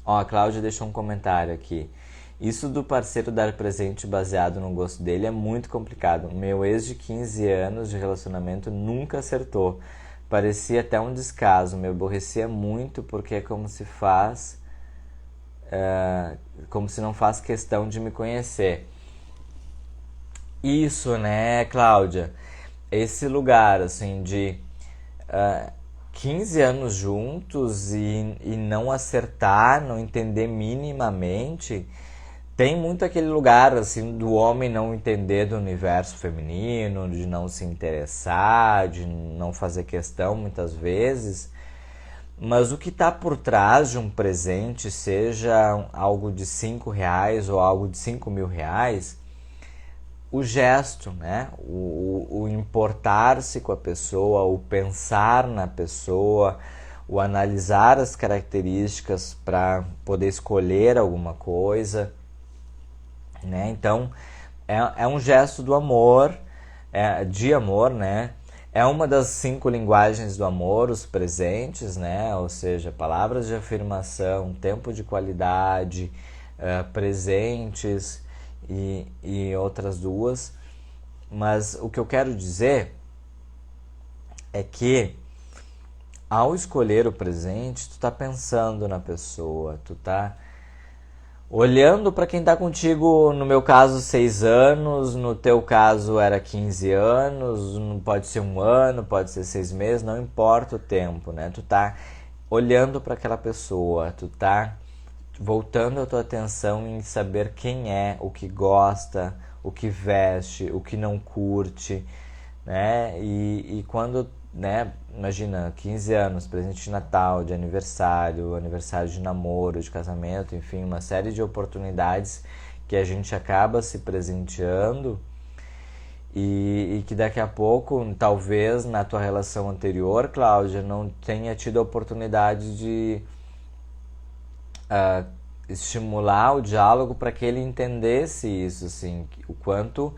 Speaker 1: A Cláudia deixou um comentário aqui. Isso do parceiro dar presente baseado no gosto dele é muito complicado. Meu ex de 15 anos de relacionamento nunca acertou. parecia até um descaso, me aborrecia muito porque é como se como se não faz questão de me conhecer. Isso, né, Cláudia? Esse lugar, assim, de 15 anos juntos e não acertar, não entender minimamente. Tem muito aquele lugar, assim, do homem não entender do universo feminino, de não se interessar, de não fazer questão muitas vezes. Mas o que está por trás de um presente, seja algo de R$ 5 ou algo de R$ 5.000, o gesto, né? O importar-se com a pessoa, o pensar na pessoa, o analisar as características para poder escolher alguma coisa, né? Então, é um gesto do amor, de amor, né? É uma das 5 linguagens do amor, os presentes, né? Ou seja, palavras de afirmação, tempo de qualidade, presentes e outras 2. Mas o que eu quero dizer é que ao escolher o presente, tu está pensando na pessoa, tu está olhando para quem está contigo, no meu caso 6 anos, no teu caso era 15 anos, pode ser 1 ano, pode ser 6 meses, não importa o tempo, né? Tu tá olhando para aquela pessoa, tu tá voltando a tua atenção em saber quem é, o que gosta, o que veste, o que não curte, né? E quando, né, imagina, 15 anos, presente de Natal, de aniversário, aniversário de namoro, de casamento, enfim, uma série de oportunidades que a gente acaba se presenteando e que daqui a pouco, talvez na tua relação anterior, Cláudia, não tenha tido a oportunidade de estimular o diálogo para que ele entendesse isso, assim, o quanto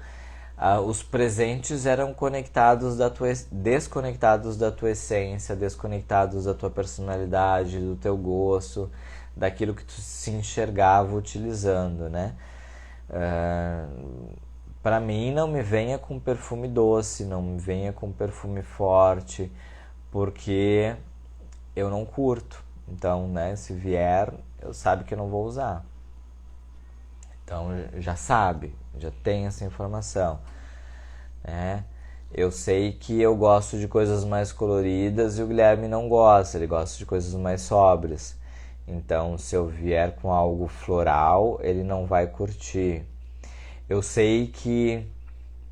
Speaker 1: os presentes eram desconectados da tua essência, desconectados da tua personalidade, do teu gosto, daquilo que tu se enxergava utilizando, né? Para mim, não me venha com perfume doce, não me venha com perfume forte, porque eu não curto. Então, né, se vier, eu sabe que eu não vou usar. Então, já sabe, já tem essa informação, né? Eu sei que eu gosto de coisas mais coloridas e o Guilherme não gosta, ele gosta de coisas mais sóbrias. Então, se eu vier com algo floral, ele não vai curtir. Eu sei que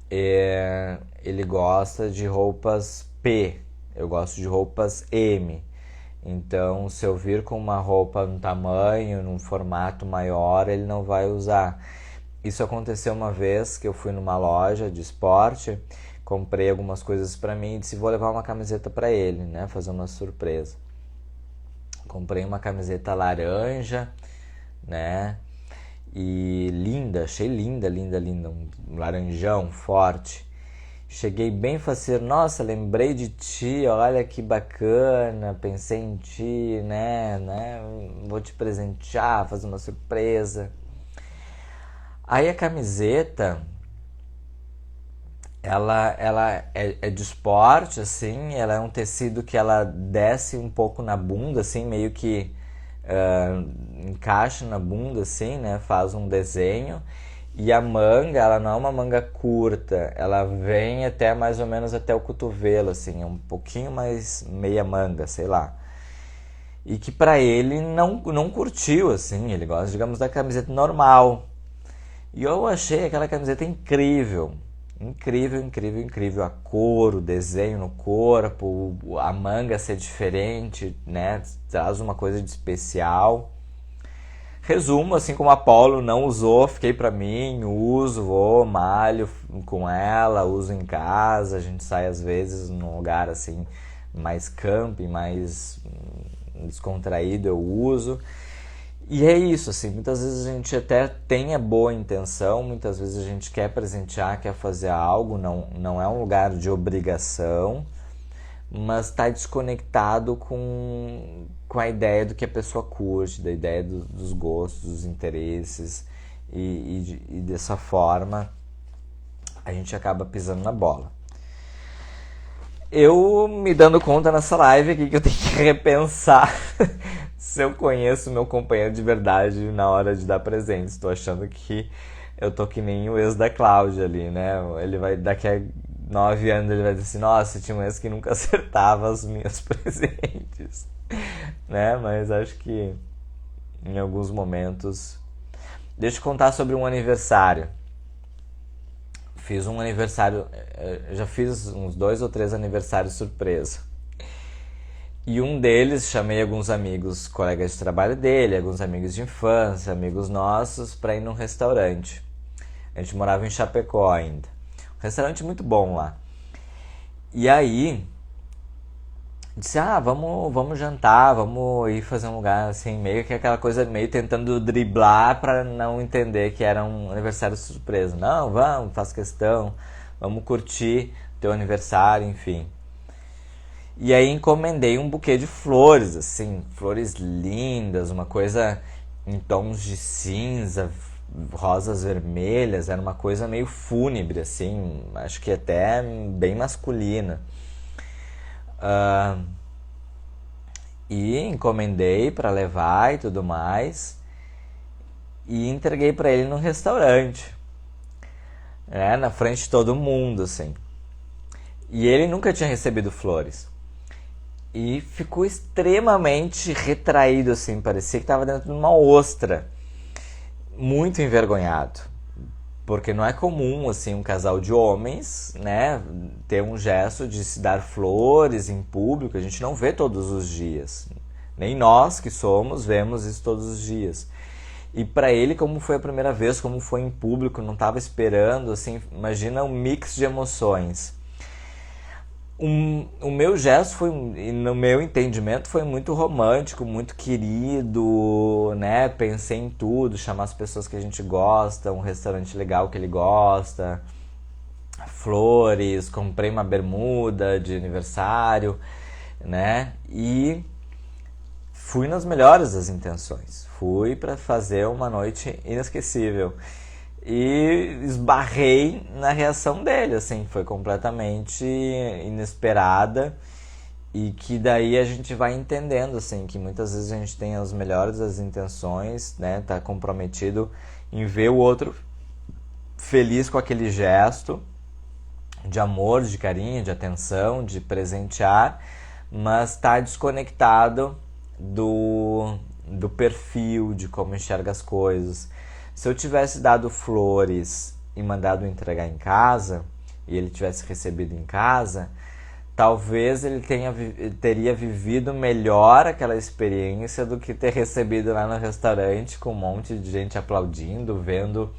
Speaker 1: ele gosta de roupas P, eu gosto de roupas M. Então, se eu vir com uma roupa num tamanho, num formato maior, ele não vai usar. Isso aconteceu uma vez que eu fui numa loja de esporte, comprei algumas coisas para mim e disse, vou levar uma camiseta para ele, né, fazer uma surpresa. Comprei uma camiseta laranja, né, e linda, achei linda, um laranjão forte. Cheguei bem faceiro, nossa, lembrei de ti, olha que bacana, pensei em ti, né, vou te presentear, fazer uma surpresa. Aí a camiseta, ela é de esporte, assim, ela é um tecido que ela desce um pouco na bunda, assim, meio que encaixa na bunda, assim, né, faz um desenho. E a manga, ela não é uma manga curta, ela vem até mais ou menos até o cotovelo, assim, é um pouquinho mais meia manga, sei lá. E que pra ele não curtiu, assim, ele gosta, digamos, da camiseta normal. E eu achei aquela camiseta incrível, incrível, a cor, o desenho no corpo, a manga ser diferente, né, traz uma coisa de especial. Resumo, assim como a Polo não usou, fiquei pra mim, uso, vou, malho com ela, uso em casa, a gente sai às vezes num lugar assim mais camping, mais descontraído, eu uso. E é isso, assim, muitas vezes a gente até tem a boa intenção, muitas vezes a gente quer presentear, quer fazer algo, não é um lugar de obrigação, mas está desconectado com a ideia do que a pessoa curte, da ideia dos gostos, dos interesses, e dessa forma a gente acaba pisando na bola. Eu me dando conta nessa live aqui que eu tenho que repensar se eu conheço meu companheiro de verdade na hora de dar presente. Estou achando que eu tô que nem o ex da Cláudia ali, né? Ele vai, daqui a 9 anos, ele vai dizer assim, nossa, tinha um ex que nunca acertava os meus presentes, né? Mas acho que em alguns momentos... Deixa eu contar sobre um aniversário. Fiz um aniversário, já fiz uns 2 ou 3 aniversários surpresa. E um deles, chamei alguns amigos, colegas de trabalho dele, alguns amigos de infância, amigos nossos, para ir num restaurante. A gente morava em Chapecó ainda. Um restaurante muito bom lá. E aí, disse, vamos jantar, vamos ir fazer um lugar assim, meio que aquela coisa, meio tentando driblar para não entender que era um aniversário surpresa. Não, vamos, faz questão, vamos curtir teu aniversário, enfim. E aí encomendei um buquê de flores, assim, flores lindas, uma coisa em tons de cinza, rosas vermelhas, era uma coisa meio fúnebre, assim, acho que até bem masculina. E encomendei para levar e tudo mais, e entreguei para ele no restaurante, na frente de todo mundo, assim. E ele nunca tinha recebido flores. E ficou extremamente retraído, assim, parecia que estava dentro de uma ostra. Muito envergonhado. Porque não é comum, assim, um casal de homens, né, ter um gesto de se dar flores em público. A gente não vê todos os dias. Nem nós que somos vemos isso todos os dias. E para ele, como foi a primeira vez, como foi em público, não estava esperando, assim, imagina um mix de emoções. O meu gesto foi, no meu entendimento, foi muito romântico, muito querido, né? Pensei em tudo, chamar as pessoas que a gente gosta, um restaurante legal que ele gosta, flores, comprei uma bermuda de aniversário, né? E fui nas melhores das intenções. Fui para fazer uma noite inesquecível. E esbarrei na reação dele, assim, foi completamente inesperada, e que daí a gente vai entendendo, assim, que muitas vezes a gente tem as melhores das intenções, né, tá comprometido em ver o outro feliz com aquele gesto de amor, de carinho, de atenção, de presentear, mas tá desconectado do perfil, de como enxerga as coisas. Se eu tivesse dado flores e mandado entregar em casa, e ele tivesse recebido em casa, talvez ele teria vivido melhor aquela experiência do que ter recebido lá no restaurante com um monte de gente aplaudindo, vendo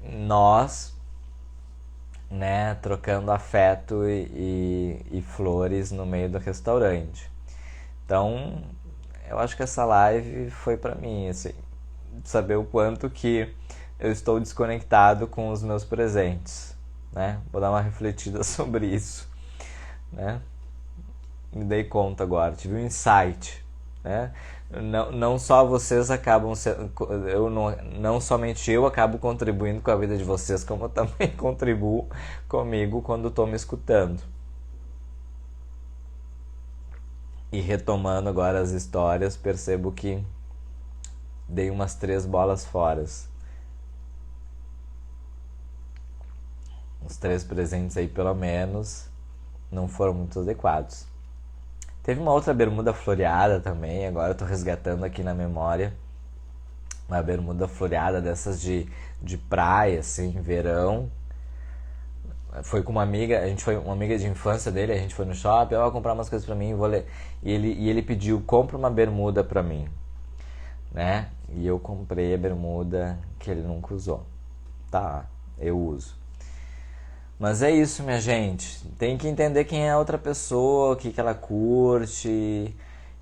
Speaker 1: nós, né, trocando afeto e flores no meio do restaurante. Então, eu acho que essa live foi pra mim, assim, saber o quanto que eu estou desconectado com os meus presentes, né? Vou dar uma refletida sobre isso, né? Me dei conta agora, tive um insight, né? Não só vocês acabam não somente eu acabo contribuindo com a vida de vocês, como eu também contribuo comigo quando estou me escutando. E retomando agora as histórias, percebo que dei umas 3 bolas fora. Os 3 presentes aí, pelo menos, não foram muito adequados. Teve uma outra bermuda floreada também, agora eu tô resgatando aqui na memória. Uma bermuda floreada dessas de praia, assim, verão. Foi com uma amiga, uma amiga de infância dele, a gente foi no shopping, eu vou comprar umas coisas pra mim, vou ler. E ele pediu, compra uma bermuda pra mim, né? E eu comprei a bermuda que ele nunca usou. Tá, eu uso. Mas é isso, minha gente. Tem que entender quem é a outra pessoa, o que ela curte.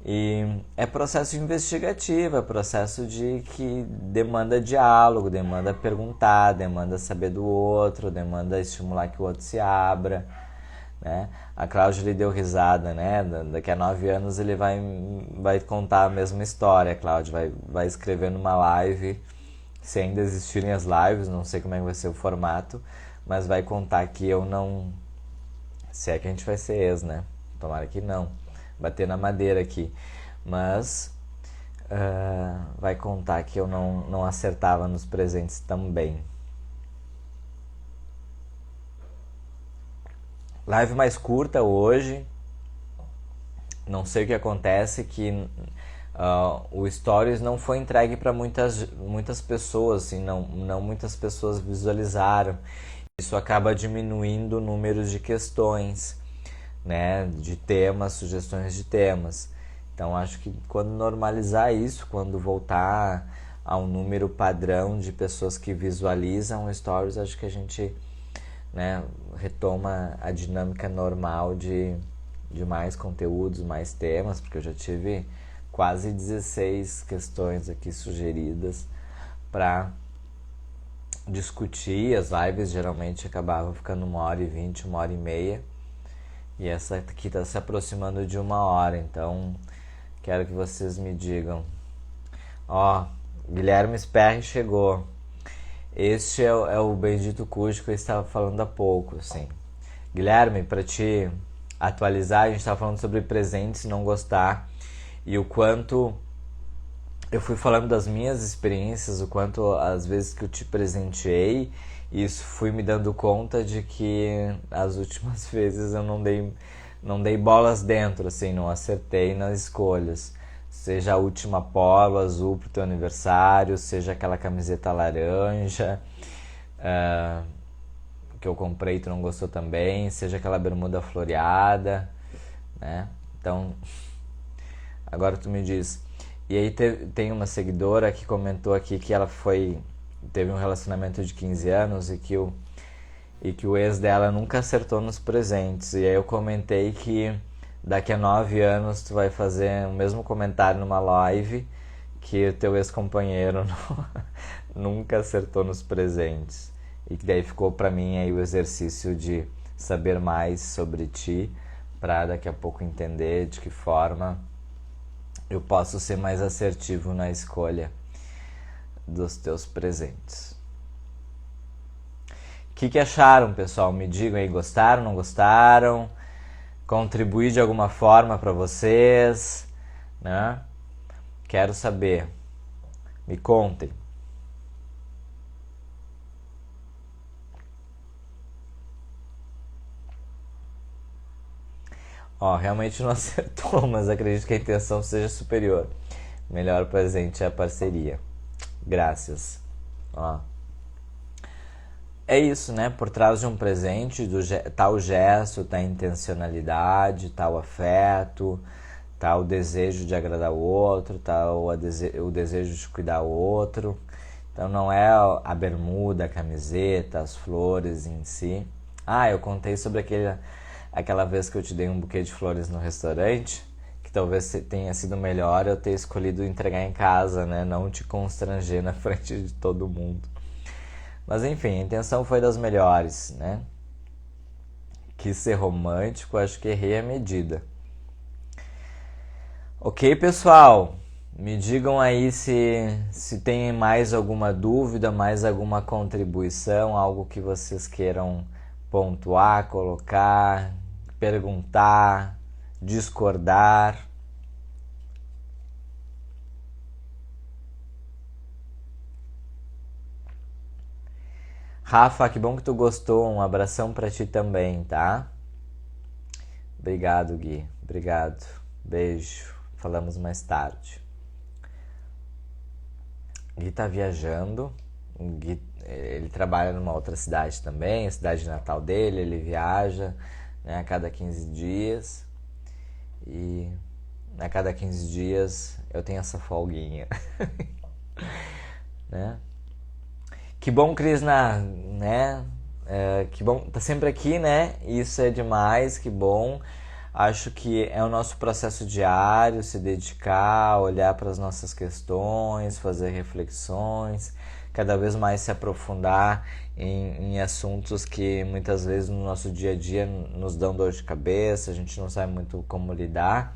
Speaker 1: E é processo investigativo, é processo que demanda diálogo, demanda perguntar, demanda saber do outro, demanda estimular que o outro se abra, né? A Cláudia lhe deu risada, né? Daqui a 9 anos ele vai contar a mesma história. A Cláudia vai escrever numa live, se ainda existirem as lives, não sei como é que vai ser o formato, mas vai contar que eu Se é que a gente vai ser ex, né? Tomara que não. Bater na madeira aqui. Mas vai contar que eu não acertava nos presentes também. Live mais curta hoje. Não sei o que acontece, que o Stories não foi entregue para muitas pessoas, assim, não muitas pessoas visualizaram. Isso acaba diminuindo o número de questões, né, de temas, sugestões de temas. Então acho que quando normalizar isso, quando voltar a um número padrão de pessoas que visualizam Stories, acho que a gente, né, retoma a dinâmica normal de mais conteúdos, mais temas, porque eu já tive quase 16 questões aqui sugeridas para discutir. As lives geralmente acabavam ficando 1h20, 1h30, e essa aqui está se aproximando de 1 hora, então quero que vocês me digam. Guilherme Sperry chegou. Este é o bendito curso que eu estava falando há pouco, assim. Guilherme, para te atualizar, a gente estava falando sobre presentes e não gostar, e o quanto eu fui falando das minhas experiências, o quanto às vezes que eu te presenteei, e isso fui me dando conta de que as últimas vezes eu não dei bolas dentro, assim, não acertei nas escolhas. Seja a última polo azul pro teu aniversário, seja aquela camiseta laranja que eu comprei e tu não gostou também, seja aquela bermuda floreada, né? Então, agora tu me diz. E aí tem uma seguidora que comentou aqui que ela teve um relacionamento de 15 anos e que o ex dela nunca acertou nos presentes. E aí eu comentei que daqui a 9 anos tu vai fazer o mesmo comentário numa live que o teu ex-companheiro nunca acertou nos presentes. E que daí ficou pra mim aí o exercício de saber mais sobre ti, pra daqui a pouco entender de que forma eu posso ser mais assertivo na escolha dos teus presentes. O que acharam, pessoal? Me digam aí, gostaram, não gostaram? Contribuir de alguma forma para vocês, né? Quero saber. Me contem. Realmente não acertou, mas acredito que a intenção seja superior. Melhor presente é a parceria. Graças. É isso, né? Por trás de um presente, tá o gesto, tá a intencionalidade, tá o afeto, tá o desejo de agradar o outro, tá o desejo de cuidar o outro. Então não é a bermuda, a camiseta, as flores em si. Eu contei sobre aquela vez que eu te dei um buquê de flores no restaurante, que talvez tenha sido melhor eu ter escolhido entregar em casa, né? Não te constranger na frente de todo mundo. Mas enfim, a intenção foi das melhores, né? Quis ser romântico, acho que errei a medida. Ok, pessoal? Me digam aí se tem mais alguma dúvida, mais alguma contribuição, algo que vocês queiram pontuar, colocar, perguntar, discordar. Rafa, que bom que tu gostou. Um abração pra ti também, tá? Obrigado, Gui. Obrigado. Beijo. Falamos mais tarde. Gui tá viajando. Gui, ele trabalha numa outra cidade também, a cidade natal dele. Ele viaja, né, a cada 15 dias. E a cada 15 dias eu tenho essa folguinha. Né? Que bom, Krishna, né? Que bom, tá sempre aqui, né? Isso é demais, que bom. Acho que é o nosso processo diário, se dedicar, olhar para as nossas questões, fazer reflexões, cada vez mais se aprofundar em assuntos que muitas vezes no nosso dia a dia nos dão dor de cabeça, a gente não sabe muito como lidar.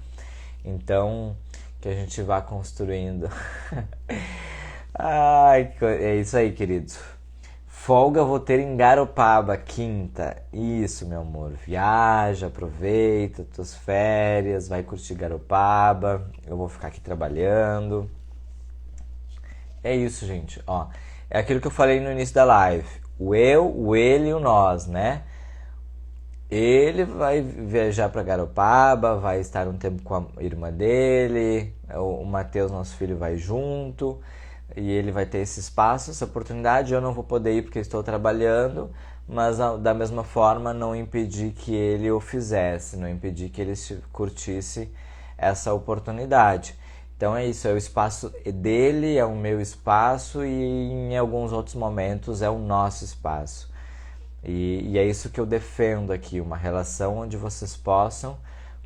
Speaker 1: Então, que a gente vá construindo. É isso aí, querido. Folga vou ter em Garopaba, quinta. Isso, meu amor. Viaja, aproveita tuas férias, vai curtir Garopaba. Eu vou ficar aqui trabalhando. É isso, gente. Ó, é aquilo que eu falei no início da live. O eu, o ele e o nós, né? Ele vai viajar para Garopaba, vai estar um tempo com a irmã dele. O Matheus, nosso filho, vai junto. E ele vai ter esse espaço, essa oportunidade. Eu não vou poder ir porque estou trabalhando, mas da mesma forma não impedir que ele o fizesse, não impedir que ele curtisse essa oportunidade. Então é isso, é o espaço dele, é o meu espaço e em alguns outros momentos é o nosso espaço. E é isso que eu defendo aqui, uma relação onde vocês possam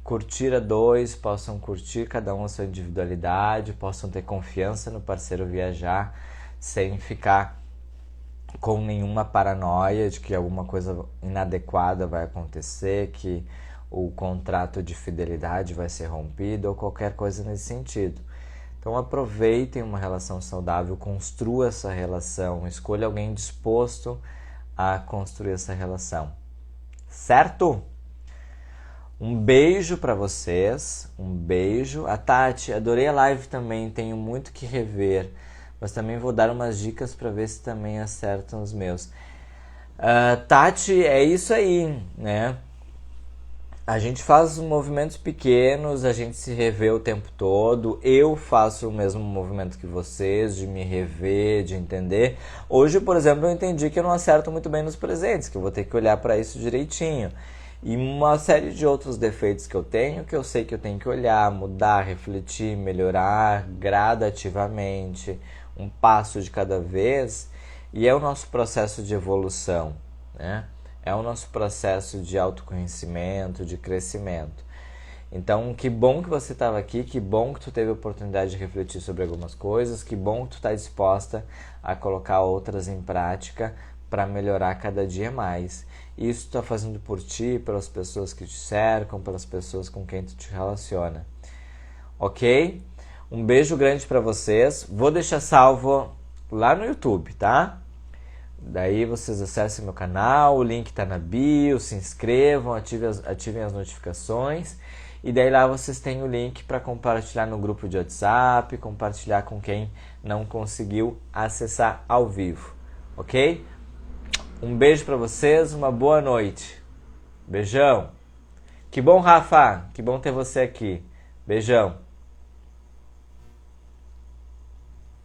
Speaker 1: curtir a dois, possam curtir cada um a sua individualidade, possam ter confiança no parceiro viajar sem ficar com nenhuma paranoia de que alguma coisa inadequada vai acontecer, que o contrato de fidelidade vai ser rompido ou qualquer coisa nesse sentido. Então aproveitem uma relação saudável, construa essa relação, escolha alguém disposto a construir essa relação. Certo? Um beijo pra vocês, um beijo. A Tati, adorei a live também, tenho muito que rever, mas também vou dar umas dicas pra ver se também acertam os meus. Tati, é isso aí, né? A gente faz movimentos pequenos, a gente se revê o tempo todo. Eu faço o mesmo movimento que vocês, de me rever, de entender. Hoje, por exemplo, eu entendi que eu não acerto muito bem nos presentes, que eu vou ter que olhar para isso direitinho. E uma série de outros defeitos que eu tenho, que eu sei que eu tenho que olhar, mudar, refletir, melhorar gradativamente, um passo de cada vez. E é o nosso processo de evolução, né? É o nosso processo de autoconhecimento, de crescimento. Então, que bom que você estava aqui, que bom que tu teve a oportunidade de refletir sobre algumas coisas, que bom que tu está disposta a colocar outras em prática para melhorar cada dia mais. Isso tu está fazendo por ti, pelas pessoas que te cercam, pelas pessoas com quem tu te relaciona. Ok? Um beijo grande para vocês. Vou deixar salvo lá no YouTube, tá? Daí vocês acessem meu canal, o link está na bio, se inscrevam, ativem as notificações. E daí lá vocês têm o link para compartilhar no grupo de WhatsApp, compartilhar com quem não conseguiu acessar ao vivo, ok? Um beijo para vocês, uma boa noite. Beijão. Que bom, Rafa, que bom ter você aqui. Beijão.